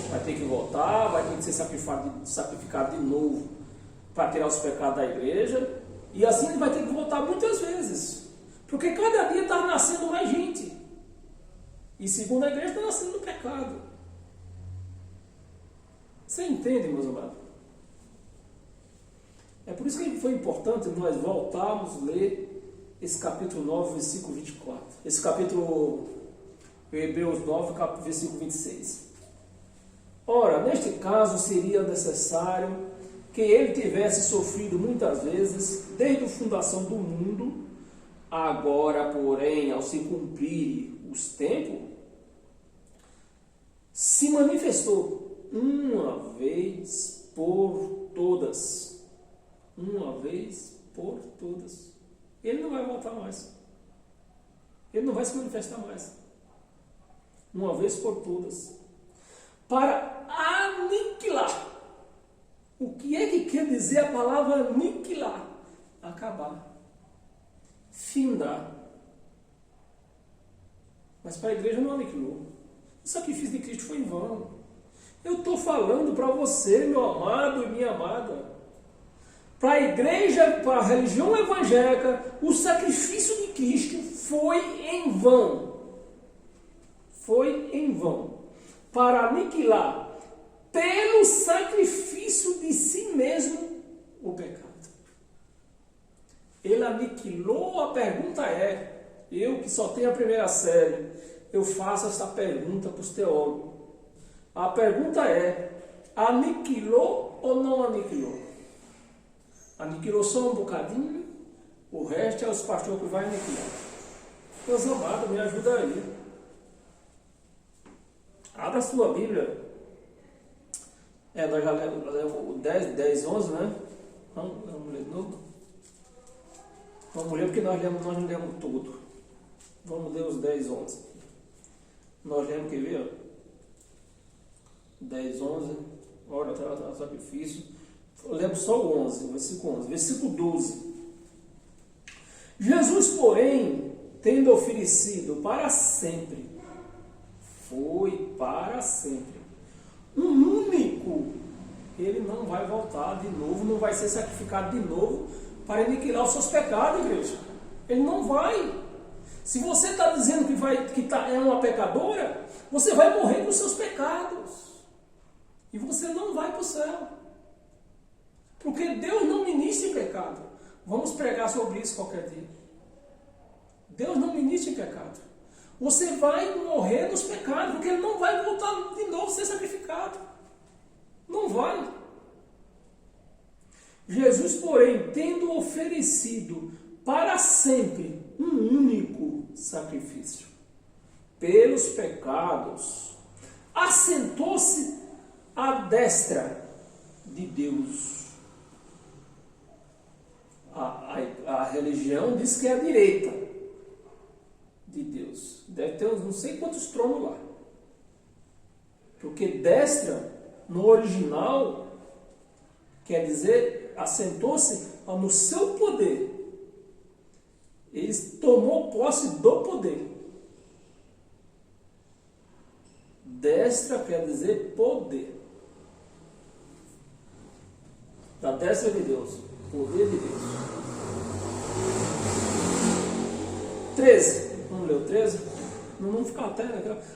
vai ter que voltar, vai ter que ser sacrificado de novo para tirar os pecados da igreja. E assim ele vai ter que voltar muitas vezes. Porque cada dia está nascendo mais gente. E segundo a igreja está nascendo no pecado. Você entende, meus amados? É por isso que foi importante nós voltarmos a ler esse capítulo 9, versículo 24. Esse capítulo Hebreus 9, versículo 26. Ora, neste caso seria necessário que ele tivesse sofrido muitas vezes, desde a fundação do mundo. Agora, porém, ao se cumprir os tempos, se manifestou uma vez por todas. Uma vez por todas. Ele não vai voltar mais. Ele não vai se manifestar mais. Uma vez por todas. Para aniquilar o que quer dizer a palavra aniquilar, acabar, findar. Mas para a igreja não aniquilou. O sacrifício de Cristo foi em vão. Eu estou falando para você, meu amado e minha amada. Para a igreja, para a religião evangélica, o sacrifício de Cristo foi em vão. Foi em vão. Para aniquilar, pelo sacrifício de si mesmo, o pecado. Ele aniquilou, a pergunta é, eu que só tenho a primeira série, eu faço essa pergunta para os teólogos. A pergunta é, aniquilou ou não aniquilou? Aniquilou só um bocadinho, o resto é os pastores que vai aniquilar. Meus amados, me ajuda aí. Abra a sua Bíblia. Nós já lemos o 10, 11, né? Vamos ler de novo? Vamos ler porque nós não lemos tudo. Vamos ler os 10, 11. Nós lemos, quer ver? 10, 11. Olha, o sacrifício. Eu lembro só o 11, versículo 11. Versículo 12. Jesus, porém, tendo oferecido para sempre, foi para sempre, um único, ele não vai voltar de novo, não vai ser sacrificado de novo para aniquilar os seus pecados, igreja. Ele não vai. Se você está dizendo que é uma pecadora, você vai morrer nos seus pecados. E você não vai para o céu. Porque Deus não ministra em pecado. Vamos pregar sobre isso qualquer dia. Deus não ministra em pecado. Você vai morrer nos pecados, porque Ele não vai voltar de novo a ser sacrificado. Não vai. Jesus, porém, tendo oferecido para sempre um único sacrifício pelos pecados, assentou-se à destra de Deus. A religião diz que é a direita de Deus. Deve ter uns não sei quantos tronos lá. Porque destra, no original, quer dizer, assentou-se no seu poder. Ele tomou posse do poder. Destra quer dizer poder. Da destra de Deus. Poder de Deus. 13. Vamos ler o 13? Não vamos ficar até...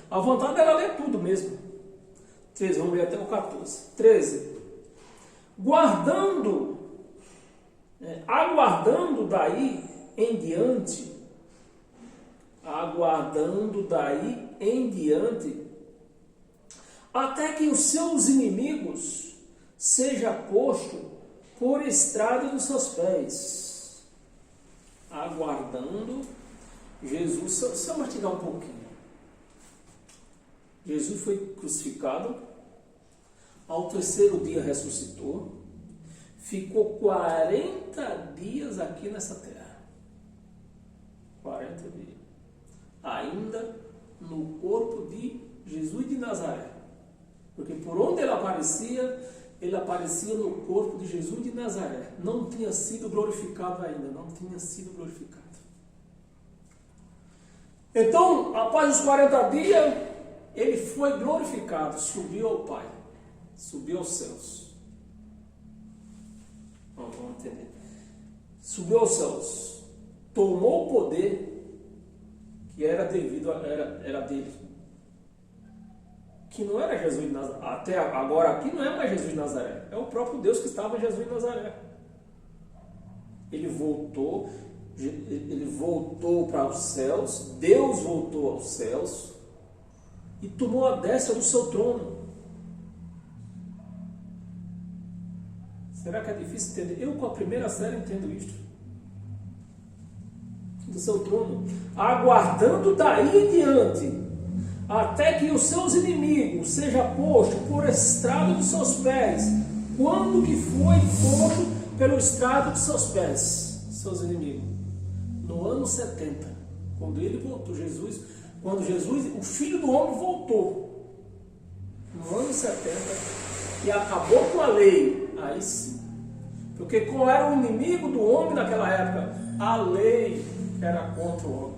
A vontade era ler tudo mesmo. 13, vamos ler até o 14. 13. Aguardando daí em diante, até que os seus inimigos seja posto por estrada dos seus pés. Aguardando Jesus, só mastigar um pouquinho. Jesus foi crucificado, ao terceiro dia ressuscitou, ficou 40 dias aqui nessa terra. 40 dias. Ainda no corpo de Jesus de Nazaré. Porque por onde ele aparecia no corpo de Jesus de Nazaré. Não tinha sido glorificado ainda, não tinha sido glorificado. Então, após os 40 dias, ele foi glorificado, subiu ao Pai, subiu aos céus. Vamos entender. Subiu aos céus, tomou o poder que era devido, era dele. Que não era Jesus de Nazaré. Até agora aqui não é mais Jesus de Nazaré. É o próprio Deus que estava em Jesus de Nazaré. Ele voltou para os céus, Deus voltou aos céus e tomou a destra do seu trono. Será que é difícil entender? Eu com a primeira série entendo isto. Do seu trono, aguardando daí em diante, até que os seus inimigos seja posto por estrado dos seus pés. Quando que foi posto pelo estrado dos seus pés, seus inimigos? No ano 70, quando ele voltou, quando Jesus, o Filho do Homem, voltou. No ano 70, e acabou com a lei. Aí sim, Porque qual era o inimigo do homem naquela época? A lei era contra o homem.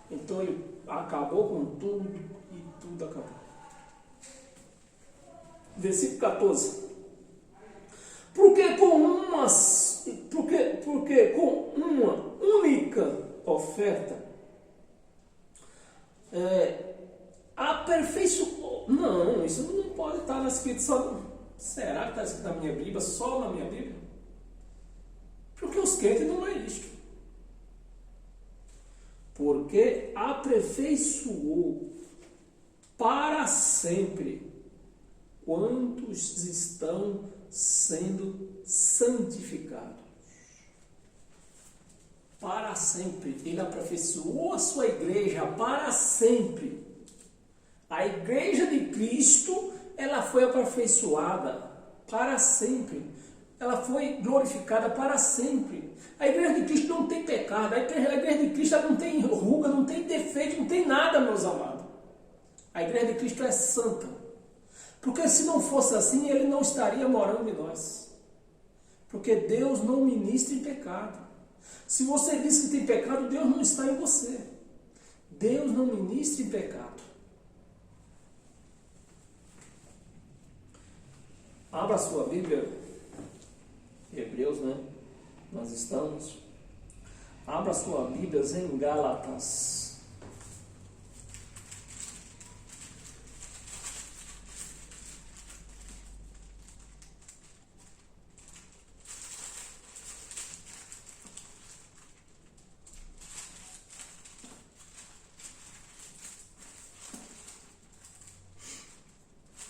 Então ele acabou com tudo e tudo acabou. Versículo 14. Porque com uma única oferta aperfeiçoou. Não, isso não pode estar na escrito só. Será que está escrito na minha Bíblia, só na minha Bíblia? Porque os crentes não é isto. Porque aperfeiçoou para sempre quantos estão sendo santificados. Para sempre. Ele aperfeiçoou a sua igreja para sempre. A igreja de Cristo, ela foi aperfeiçoada para sempre. Ela foi glorificada para sempre. A igreja de Cristo não tem pecado. A igreja de Cristo não tem ruga, não tem defeito, não tem nada, meus amados. A igreja de Cristo é santa. Porque se não fosse assim, ele não estaria morando em nós. Porque Deus não ministra em pecado. Se você diz que tem pecado, Deus não está em você. Deus não ministra em pecado. Abra a sua Bíblia, Hebreus, né? Nós estamos. Abra a sua Bíblia em Gálatas.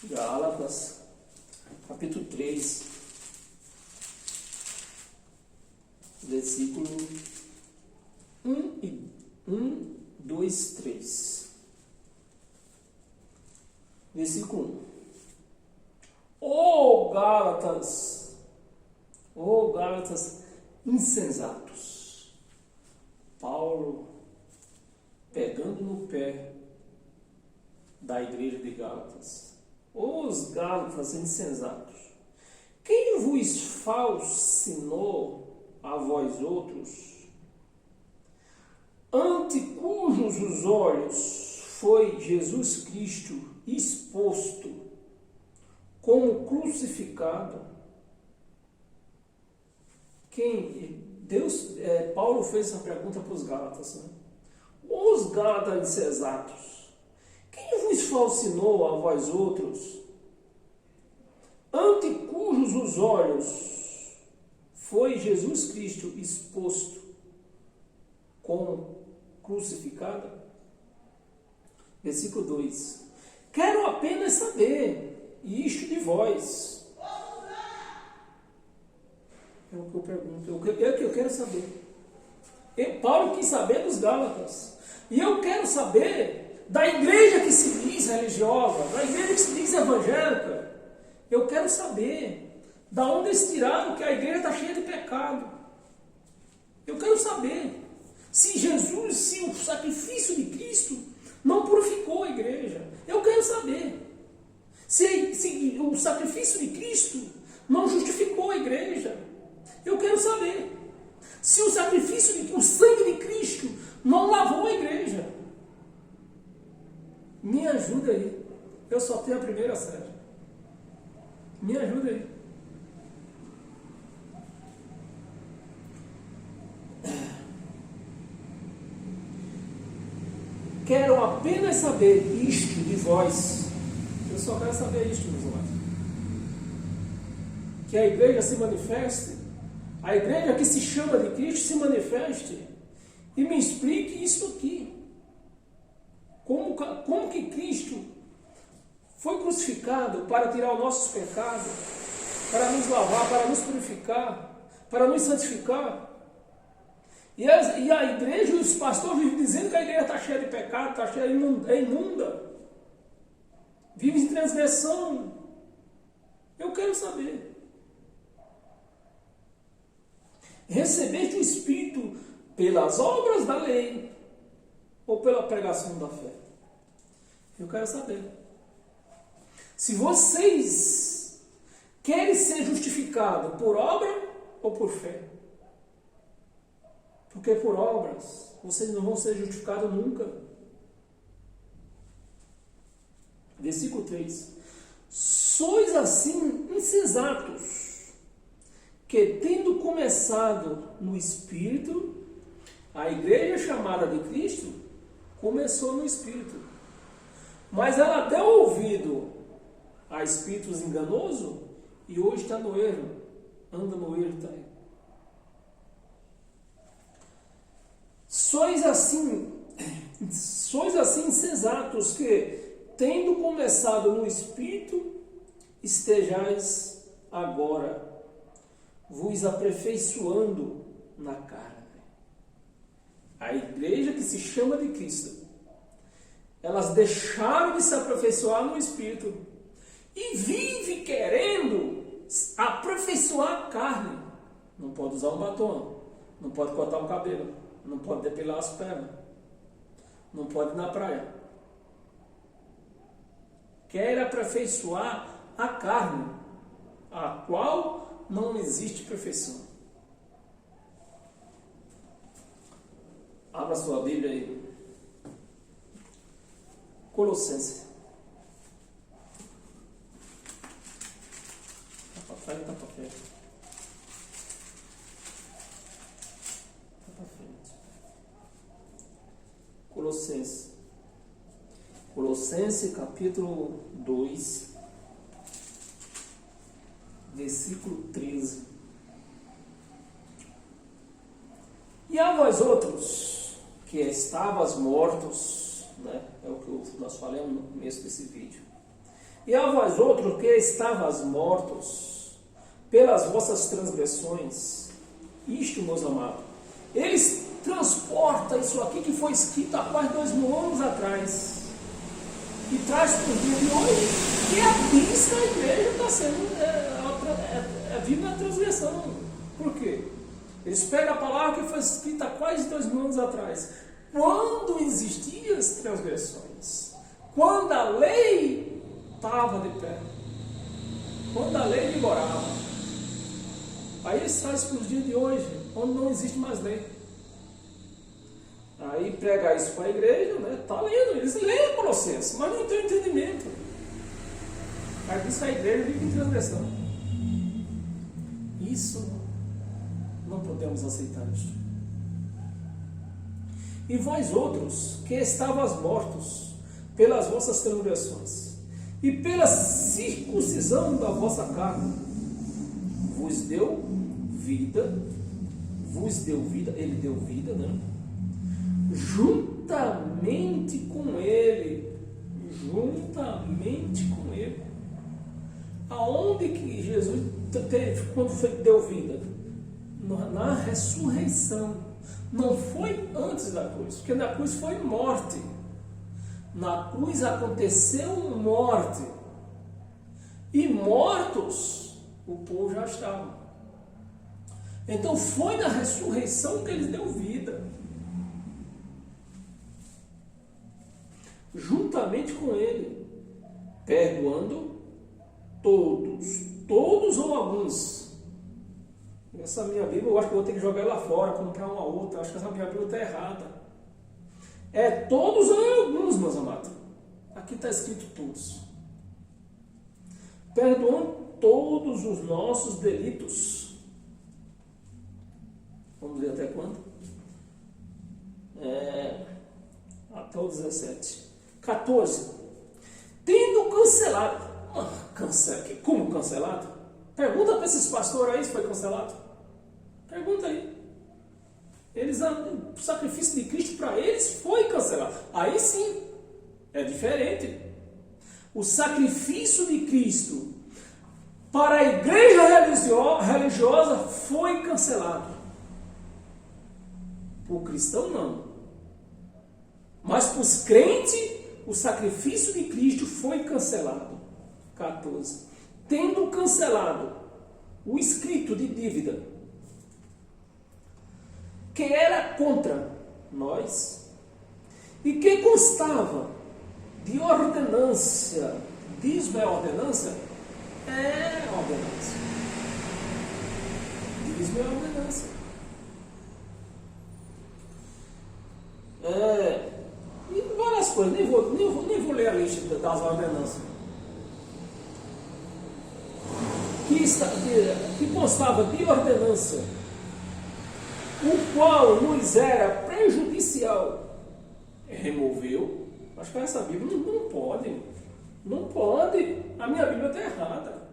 Gálatas, capítulo 3, versículo 1, 2, 3. Versículo 1. Ó Gálatas insensatos. Paulo pegando no pé da igreja de Gálatas. Os Gálatas insensatos, quem vos falsinou a vós outros, ante cujos os olhos foi Jesus Cristo exposto como crucificado? Paulo fez essa pergunta para os Gálatas, né? Os Gálatas insensatos, quem vos falsinou a vós outros, ante cujos os olhos foi Jesus Cristo exposto como crucificado? Versículo 2. Quero apenas saber isto de vós. É o que eu pergunto, é o que eu quero saber. Paulo quis saber dos Gálatas. E eu quero saber da igreja que se diz religiosa, da igreja que se diz evangélica. Eu quero saber da onde eles tiraram que a igreja está cheia de pecado. Eu quero saber se o sacrifício de Cristo não purificou a igreja. Eu quero saber se o sacrifício de Cristo não justificou a igreja. Eu quero saber se o sangue de Cristo não lavou a igreja. Me ajuda aí. Eu só tenho a primeira série. Me ajuda aí. Quero apenas saber isto de vós. Eu só quero saber isto, meus irmãos. Que a igreja se manifeste. A igreja que se chama de Cristo se manifeste. E me explique isso aqui. Como que Cristo foi crucificado para tirar os nossos pecados, para nos lavar, para nos purificar, para nos santificar. E a igreja e os pastores vivem dizendo que a igreja está cheia de pecado, está cheia é imunda, vive em transgressão. Eu quero saber. Recebeste o Espírito pelas obras da lei ou pela pregação da fé? Eu quero saber. Se vocês Queres ser justificado por obra ou por fé? Porque por obras vocês não vão ser justificados nunca. Versículo 3. Sois assim insensatos, que tendo começado no Espírito, a igreja chamada de Cristo começou no Espírito, mas ela deu ouvido a espíritos enganosos e hoje está no erro, anda no erro também. Sois assim insensatos que, tendo começado no Espírito, estejais agora vos aperfeiçoando na carne. A igreja que se chama de Cristo, elas deixaram de se aperfeiçoar no Espírito e vive querendo aperfeiçoar a carne. Não pode usar um batom, não pode cortar o cabelo, não pode depilar as pernas, não pode ir na praia. Quer aperfeiçoar a carne, a qual não existe perfeição. Abra sua Bíblia aí. Colossenses. Está para trás, está para frente. Está para frente. Colossenses. Colossenses capítulo 2, versículo 13. E a vós outros, que estavas mortos, né? É o que nós falamos no começo desse vídeo. E a vós outros, que estavas mortos pelas vossas transgressões, isto, meus amados, eles transportam isso aqui que foi escrito há quase 2000 anos atrás. E traz para o dia de hoje, que é disso que a igreja está sendo, vive na transgressão. Por quê? Eles pegam a palavra que foi escrita há quase 2000 anos atrás. Quando existiam as transgressões, quando a lei estava de pé, quando a lei vigorava, aí eles trazem para os dias de hoje, onde não existe mais lei. Aí pregar isso para a igreja, né? Está lendo, eles leem Colossenses, mas não tem entendimento. Aí diz que a igreja vive em transgressão. Isso não podemos aceitar isso. E vós outros, que estavas mortos pelas vossas transgressões e pela circuncisão da vossa carne, vos deu vida, ele deu vida, né? Juntamente com ele. Aonde que Jesus teve, quando deu vida? Na ressurreição. Não foi antes da cruz, porque na cruz foi morte. Na cruz aconteceu morte. E mortos, o povo já estava. Então foi na ressurreição que ele deu vida. Juntamente com ele, perdoando todos ou alguns. Essa minha Bíblia, eu acho que eu vou ter que jogar ela fora, comprar uma outra. Acho que essa minha Bíblia está errada. É todos ou alguns, meus amados. Aqui está escrito todos. Perdoando todos os nossos delitos. Vamos ver até quando? Até o 17. 14. Tendo cancelado. Como cancelado? Pergunta para esses pastores aí se foi cancelado. Pergunta aí. O sacrifício de Cristo para eles foi cancelado. Aí sim, é diferente. O sacrifício de Cristo para a igreja religiosa foi cancelado. Para o cristão não. Mas para os crentes, o sacrifício de Cristo foi cancelado. 14. Tendo cancelado o escrito de dívida que era contra nós e que constava de ordenância, diz-me a ordenância, é ordenança. Dízimo é ordenança. E várias coisas, nem vou ler a lista das ordenanças. Que constava de ordenança, o qual nos era prejudicial, removeu. Acho que essa Bíblia não pode. Não pode. A minha Bíblia está errada.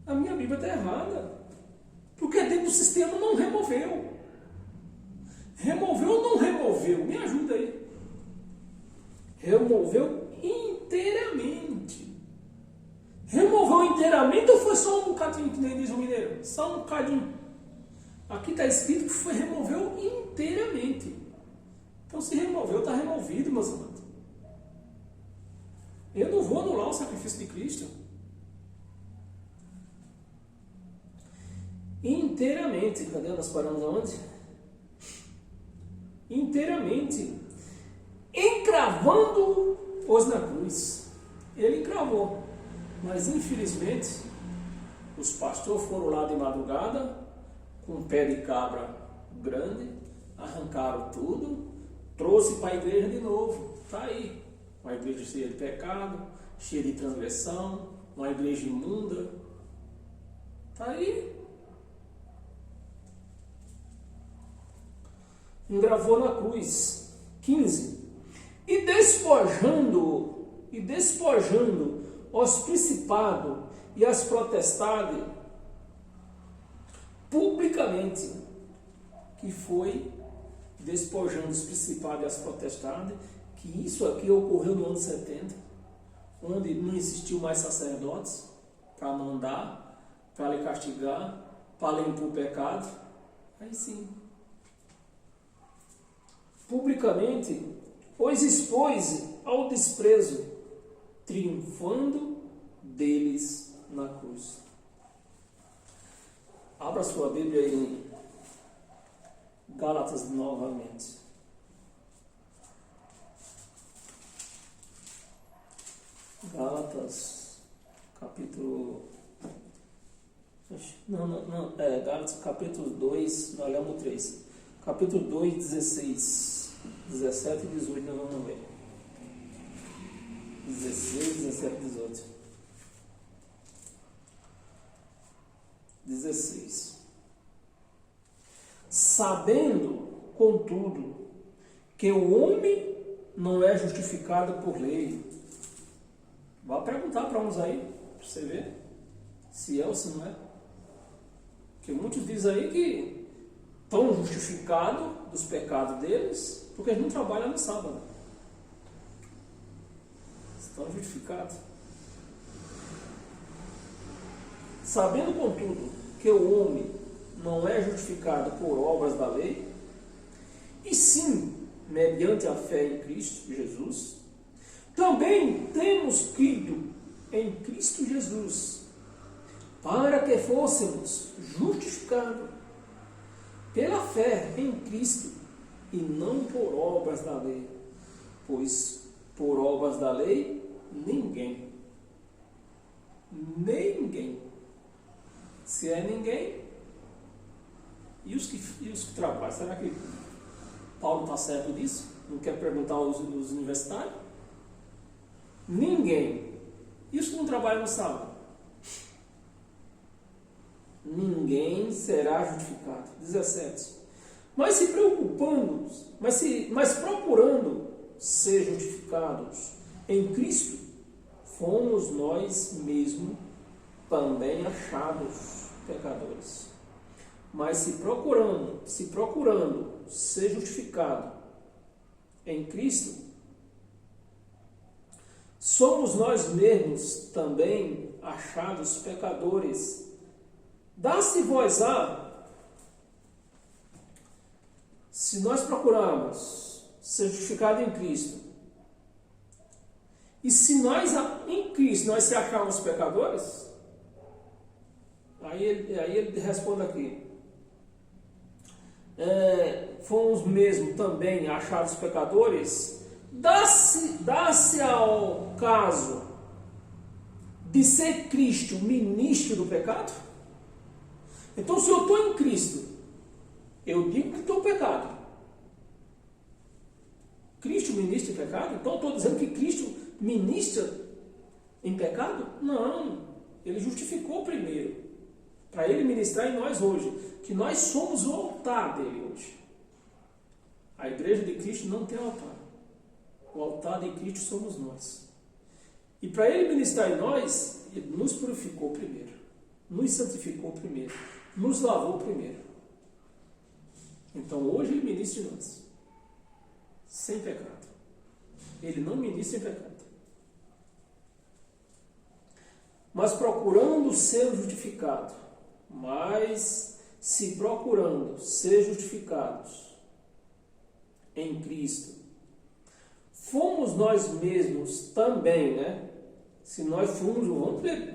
A minha Bíblia está errada. Porque dentro do sistema não removeu. Removeu ou não removeu? Me ajuda aí. Removeu inteiramente. Removeu inteiramente ou foi só um bocadinho, que nem diz o mineiro? Só um bocadinho. Aqui está escrito que foi removeu inteiramente. Então se removeu, está removido, meus amados. Eu não vou anular o sacrifício de Cristo. Inteiramente. Cadê? Nós paramos aonde? Inteiramente. Encravando-os na cruz. Ele encravou. Mas infelizmente, os pastores foram lá de madrugada, com um pé de cabra grande, arrancaram tudo, trouxe para a igreja de novo. Está aí. Uma igreja cheia de pecado, cheia de transgressão, uma igreja imunda. Está aí. Engravou na cruz. 15. E despojando os principados e as potestades publicamente, que foi despojando os principados e as potestades, que isso aqui ocorreu no ano 70, onde não existiu mais sacerdotes para mandar, para lhe castigar, para limpar o pecado. Aí sim, publicamente os expôs ao desprezo, triunfando deles na cruz. Abra sua Bíblia em Gálatas novamente. Gálatas, capítulo... Gálatas, capítulo 2, nós lemos 3. Capítulo 2, 16, 17 e 18, nós vamos ver. 16, 17 e 18. 16. Sabendo, contudo, que o homem não é justificado por lei. Vá perguntar para uns aí, para você ver se é ou se não é. Porque muitos dizem aí que estão justificados dos pecados deles porque eles não trabalham no sábado. Estão justificados. Sabendo, contudo, que o homem não é justificado por obras da lei, e sim mediante a fé em Cristo Jesus, também temos crido em Cristo Jesus, para que fôssemos justificados pela fé em Cristo, e não por obras da lei, pois por obras da lei ninguém. Se é ninguém, e os que trabalham? Será que Paulo está certo disso? Não quer perguntar aos universitários? Ninguém. E os que não trabalham no sábado? Ninguém será justificado. 17. Mas se preocupando, mas procurando ser justificados em Cristo, fomos nós mesmos também achados pecadores. Mas se procurando ser justificado em Cristo, somos nós mesmos também achados pecadores. Dá-se-vos-á, se nós procurarmos ser justificados em Cristo, e se nós em Cristo nós se acharmos pecadores, aí ele responde aqui, fomos mesmo também achados pecadores, dá-se ao caso de ser Cristo ministro do pecado? Então, se eu estou em Cristo, eu digo que estou pecado. Cristo ministra em pecado? Então, eu estou dizendo que Cristo ministra em pecado? Não. Ele justificou primeiro, para Ele ministrar em nós hoje, que nós somos o altar dele hoje. A igreja de Cristo não tem altar. O altar de Cristo somos nós. E para Ele ministrar em nós, Ele nos purificou primeiro, nos santificou primeiro, nos lavou primeiro. Então hoje Ele ministra em nós, sem pecado. Ele não ministra em pecado. Mas procurando ser justificado, mas se procurando ser justificados em Cristo, fomos nós mesmos também, né? Se nós fomos,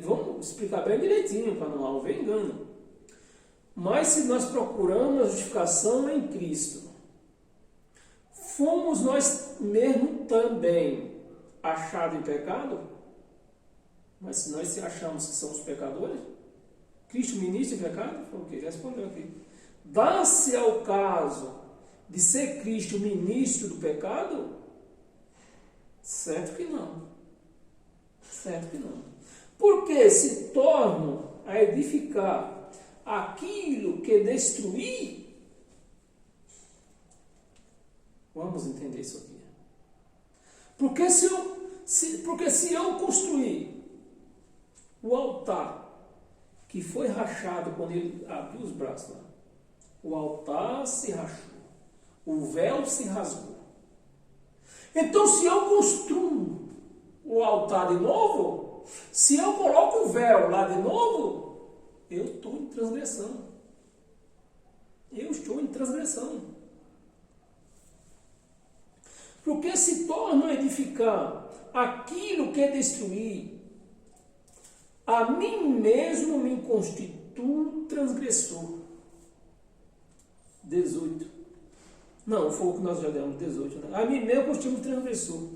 vamos explicar bem direitinho, para não haver engano. Mas se nós procuramos a justificação em Cristo, fomos nós mesmos também achados em pecado? Mas se nós achamos que somos pecadores, Cristo ministra em pecado? Foi o que ele respondeu aqui. Dá-se ao caso de ser Cristo ministro do pecado? Certo que não. Certo que não. Porque se tornam a edificar aquilo que destruir. Vamos entender isso aqui. Porque se eu construir o altar que foi rachado quando ele abriu os braços lá, o altar se rachou, o véu se rasgou. Então, se eu construo o altar de novo, se eu coloco o véu lá de novo, eu estou em transgressão. Eu estou em transgressão. Porque se torna a edificar aquilo que é destruir, a mim mesmo me constituo transgressor. 18. Não, foi o que nós já demos, 18. Né? A mim mesmo constituo transgressor.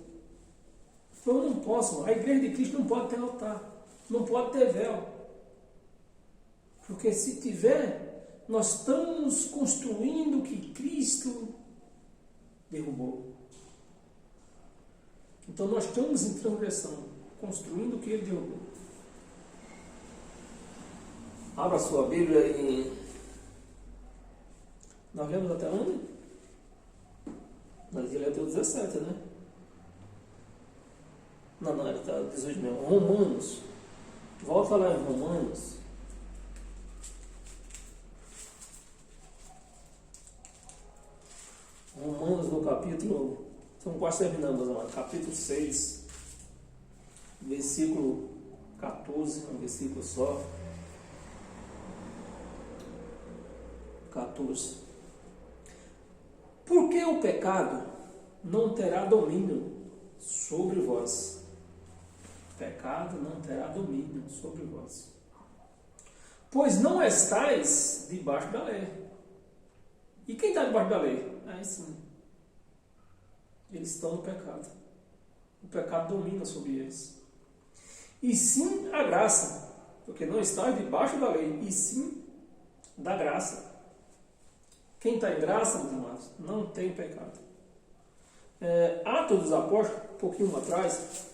Então eu não posso, a igreja de Cristo não pode ter altar, não pode ter véu. Porque se tiver, nós estamos construindo o que Cristo derrubou. Então nós estamos em transgressão, construindo o que Ele derrubou. Abra sua Bíblia em... Nós lemos até onde? Nós lemos até o 17, né? Não, ele está 18 mesmo. Romanos. Volta lá em Romanos. Romanos no capítulo... Estamos quase terminando, meus amados. Capítulo 6, versículo 14, um versículo só. 14. Porque o pecado não terá domínio sobre vós. O pecado não terá domínio sobre vós. Pois não estáis debaixo da lei. E quem está debaixo da lei? Aí sim. Eles estão no pecado. O pecado domina sobre eles. E sim a graça. Porque não está debaixo da lei. E sim da graça. Quem está em graça, meus irmãos, não tem pecado. Atos dos Apóstolos, um pouquinho atrás,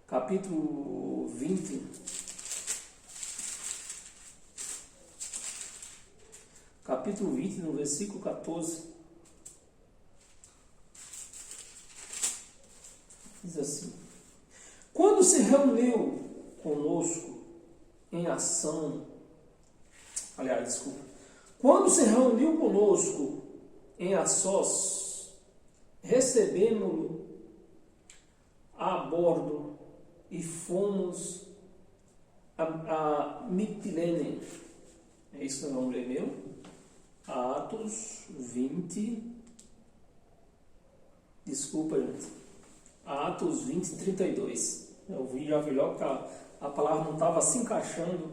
capítulo 20. Capítulo 20, no versículo 14. Diz assim: quando se reuniu conosco em ação, quando se reuniu conosco em Assós, recebemos-lo a bordo e fomos a Mitilene. É isso que nós vamos ler mesmo? Atos 20. Desculpa, gente. Atos 20, 32. Eu vi já melhor que a palavra não estava se encaixando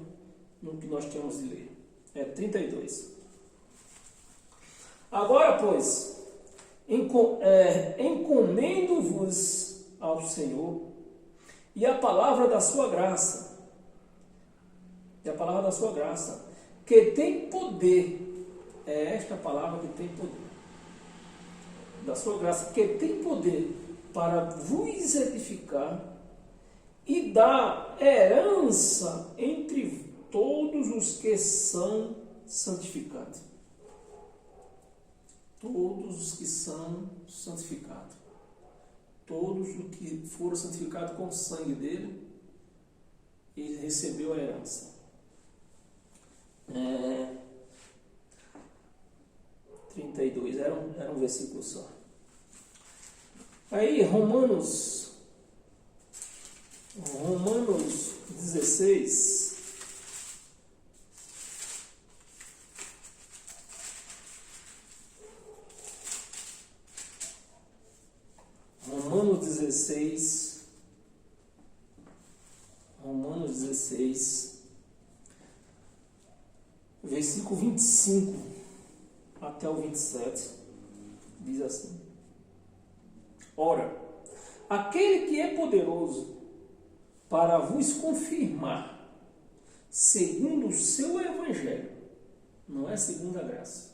no que nós tínhamos de ler. É 32. Agora, pois, encomendo-vos ao Senhor e a palavra da sua graça, que tem poder, é esta palavra que tem poder, da sua graça, que tem poder para vos edificar e dar herança entre todos os que são santificados. Todos os que são santificados. Todos os que foram santificados com o sangue dele, ele recebeu a herança. 32, era um versículo só. Aí, Romanos 16. Romanos 16, versículo 25 até o 27, diz assim: Ora, aquele que é poderoso para vos confirmar, segundo o seu evangelho, não é segundo a graça,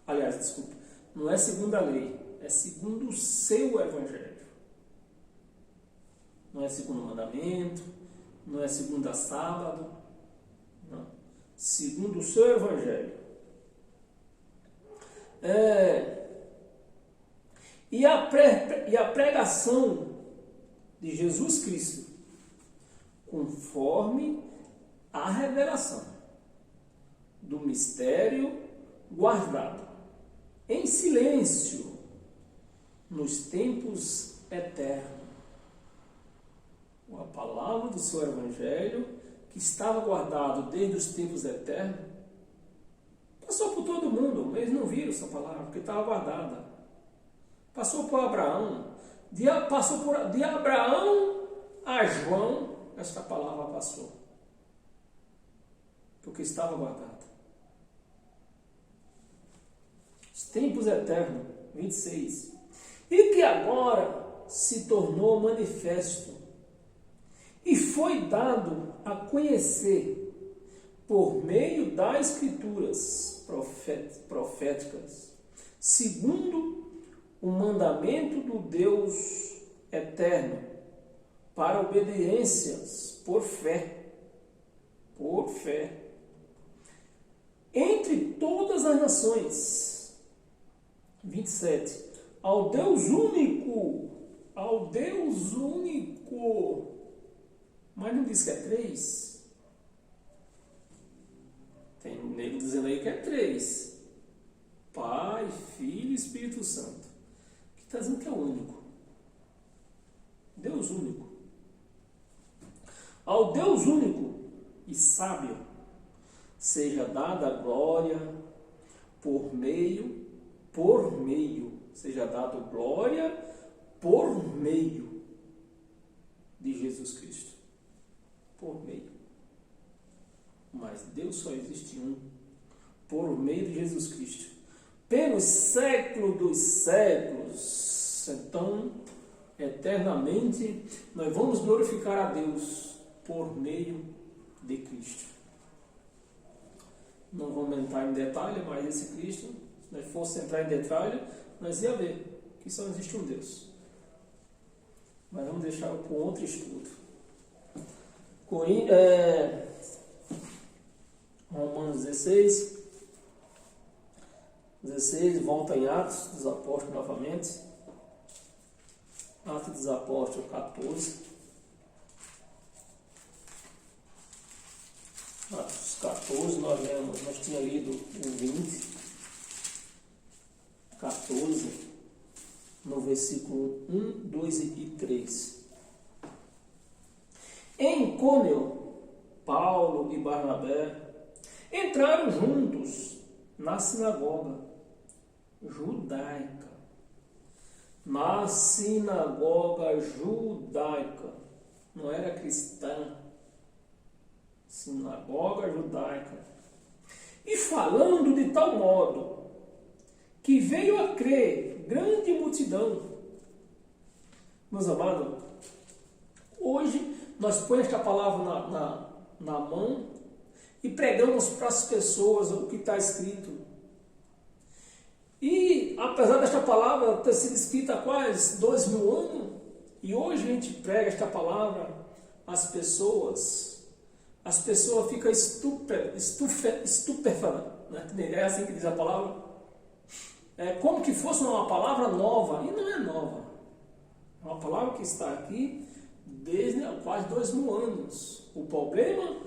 aliás, desculpa, não é segundo a lei, é segundo o seu evangelho. Não é segundo o mandamento, não é segundo a sábado, não. Segundo o seu evangelho. E a pregação de Jesus Cristo, conforme a revelação do mistério guardado em silêncio nos tempos eternos. A palavra do seu evangelho, que estava guardado desde os tempos eternos, passou por todo mundo, eles não viram essa palavra, porque estava guardada. Passou por Abraão, de Abraão a João, esta palavra passou, porque estava guardada. Os tempos eternos, 26, e que agora se tornou manifesto, e foi dado a conhecer por meio das escrituras proféticas, segundo o mandamento do Deus eterno, para obediências por fé, entre todas as nações. 27. Ao Deus único, mas não diz que é 3? Tem nego dizendo aí que é 3. Pai, Filho e Espírito Santo. Que está dizendo que é único. Deus único. Ao Deus único e sábio seja dada a glória seja dada glória por meio de Jesus Cristo. Por meio. Mas Deus só existe um. Por meio de Jesus Cristo. Pelos séculos dos séculos. Então, eternamente, nós vamos glorificar a Deus por meio de Cristo. Não vamos entrar em detalhe, mas esse Cristo, se nós fosse entrar em detalhe, nós ia ver que só existe um Deus. Mas vamos deixar para outro estudo. Romanos 16, volta em Atos dos Apóstolos novamente. Atos dos Apóstolos 14. Atos 14, nós tínhamos lido o 20. 14, no versículo 1, 2 e 3. Em Icônio, Paulo e Barnabé entraram juntos na sinagoga judaica. Na sinagoga judaica, não era cristã, sinagoga judaica. E falando de tal modo que veio a crer grande multidão. Meus amados, hoje nós põemos esta palavra na mão e pregamos para as pessoas o que está escrito. E apesar desta palavra ter sido escrita há quase 2000 anos, e hoje a gente prega esta palavra às pessoas, as pessoas ficam estupefatas, né? É assim que diz a palavra. É como que fosse uma palavra nova, e não é nova. É uma palavra que está aqui desde quase 2000 anos. O problema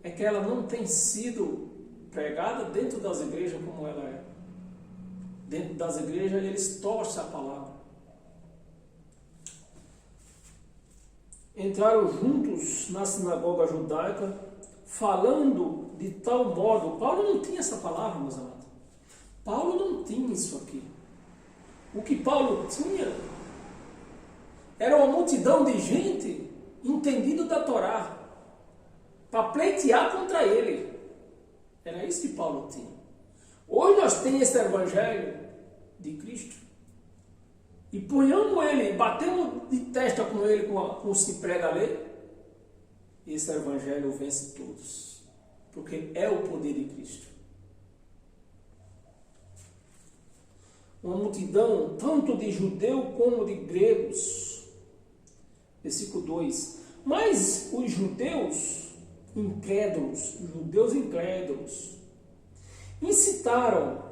é que ela não tem sido pregada dentro das igrejas como ela é. Dentro das igrejas eles torcem a palavra. Entraram juntos na sinagoga judaica, falando de tal modo. Paulo não tinha essa palavra, meus amados. Paulo não tinha isso aqui. O que Paulo tinha era uma multidão de gente entendida da Torá para pleitear contra ele. Era isso que Paulo tinha. Hoje nós temos esse evangelho de Cristo e ponhamos ele, batemos de testa com ele, com os que prega a lei. Esse evangelho vence todos, porque é o poder de Cristo. Uma multidão tanto de judeu como de gregos. Versículo 2. Mas os judeus incrédulos, incitaram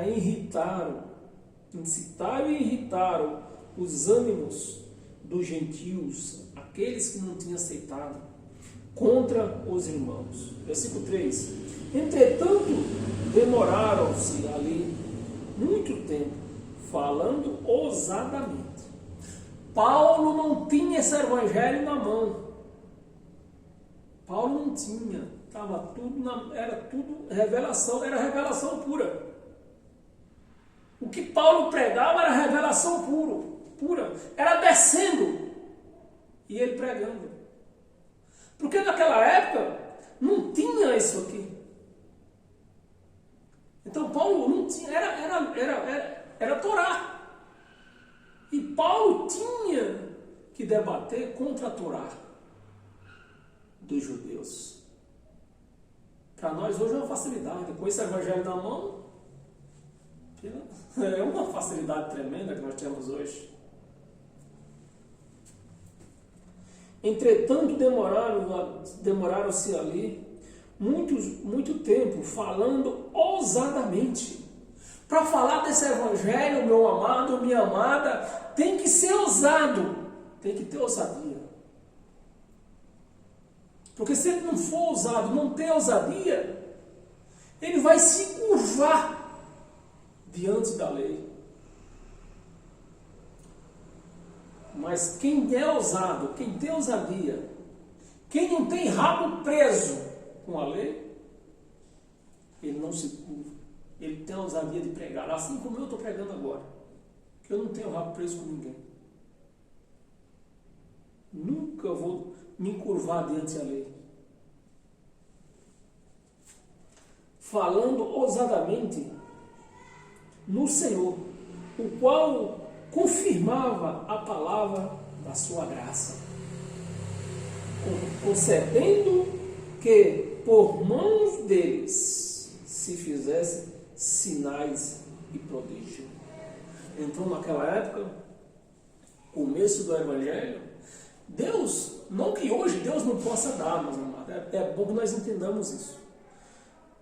e irritaram os ânimos dos gentios, aqueles que não tinham aceitado, contra os irmãos. Versículo 3. Entretanto, demoraram-se ali muito tempo, falando ousadamente. Paulo não tinha esse evangelho na mão. Paulo não tinha. Estava tudo era tudo revelação, era revelação pura. O que Paulo pregava era revelação pura. Era descendo e ele pregando. Porque naquela época não tinha isso aqui. Então Paulo não tinha, era Torá. E Paulo tinha que debater contra a Torá dos judeus. Para nós hoje é uma facilidade. Com esse evangelho na mão, é uma facilidade tremenda que nós temos hoje. Entretanto, demoraram-se ali muito tempo, falando ousadamente. Para falar desse evangelho, meu amado, minha amada, tem que ser ousado, tem que ter ousadia. Porque se ele não for ousado, não ter ousadia, ele vai se curvar diante da lei. Mas quem é ousado, quem tem ousadia, quem não tem rabo preso com a lei, ele não se curva. Ele tem a ousadia de pregar, assim como eu estou pregando agora. Que eu não tenho rabo preso com ninguém. Nunca vou me curvar diante da lei. Falando ousadamente no Senhor, o qual confirmava a palavra da sua graça, concedendo que por mãos deles se fizesse sinais e prodígio. Então, naquela época, começo do Evangelho, Deus, não que hoje Deus não possa dar, mas é bom que nós entendamos isso.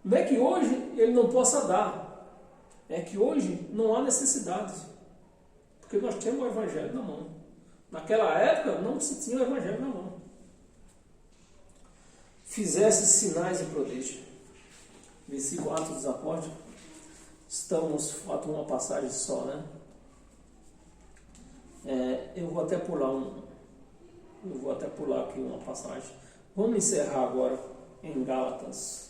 Não é que hoje Ele não possa dar, é que hoje não há necessidade, porque nós temos o Evangelho na mão. Naquela época, não se tinha o Evangelho na mão. Fizesse sinais e prodígio. Versículo Atos dos Apóstolos. Estamos, falta uma passagem só, né? Eu vou até pular aqui uma passagem. Vamos encerrar agora em Gálatas.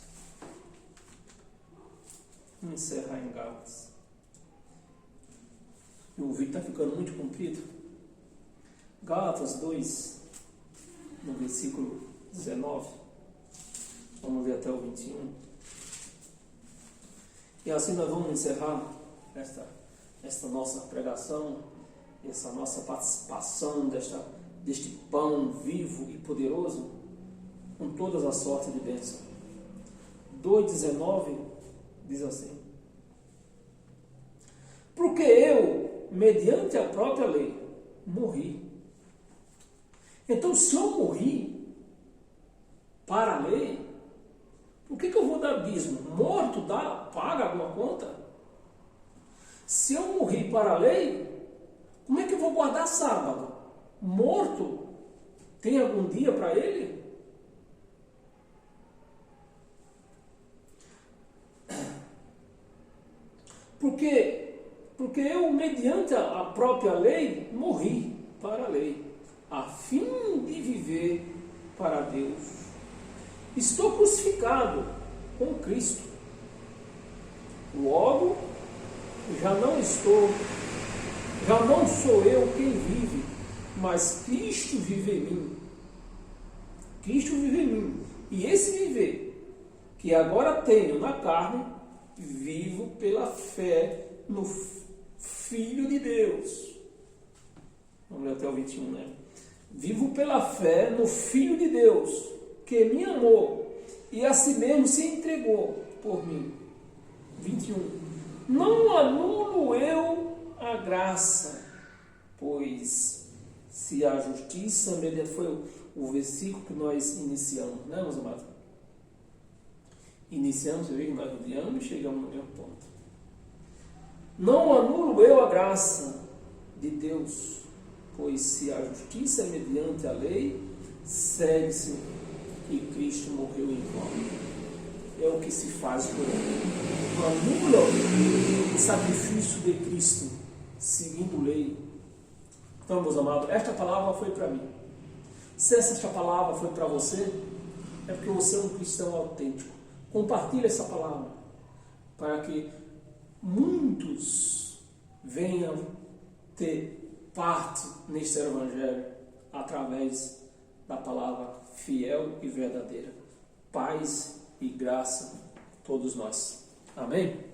Vamos encerrar em Gálatas. O vídeo está ficando muito comprido. Gálatas 2, no versículo 19. Vamos ver até o 21. E assim nós vamos encerrar esta nossa pregação, essa nossa participação deste pão vivo e poderoso, com todas as sortes de bênção. 2,19 diz assim: porque eu, mediante a própria lei, morri. Então, se eu morri para a lei, por que eu vou dar dízimo? Morto paga alguma conta? Se eu morri para a lei, como é que eu vou guardar sábado? Morto, tem algum dia para ele? Porque eu, mediante a própria lei, morri para a lei, a fim de viver para Deus. Estou crucificado com Cristo. Logo, já não sou eu quem vive, mas Cristo vive em mim. Cristo vive em mim. E esse viver que agora tenho na carne, vivo pela fé no Filho de Deus. Vamos ler até o 21, né? Vivo pela fé no Filho de Deus, que me amou e a si mesmo se entregou por mim. 21. Não anulo eu a graça, pois se a justiça mediante, foi o versículo que nós iniciamos, né, meus amados? Iniciamos, você vê que nós odiamos e chegamos no mesmo ponto. Não anulo eu a graça de Deus, pois se a justiça é mediante a lei, segue-se que Cristo morreu em vão. É o que se faz por ele. Anula o sacrifício de Cristo, seguindo lei. Então, meus amados, esta palavra foi para mim. Se esta palavra foi para você, é porque você é um cristão autêntico. Compartilhe essa palavra, para que muitos venham ter parte neste evangelho, através da palavra fiel e verdadeira. Paz e graça a todos nós. Amém?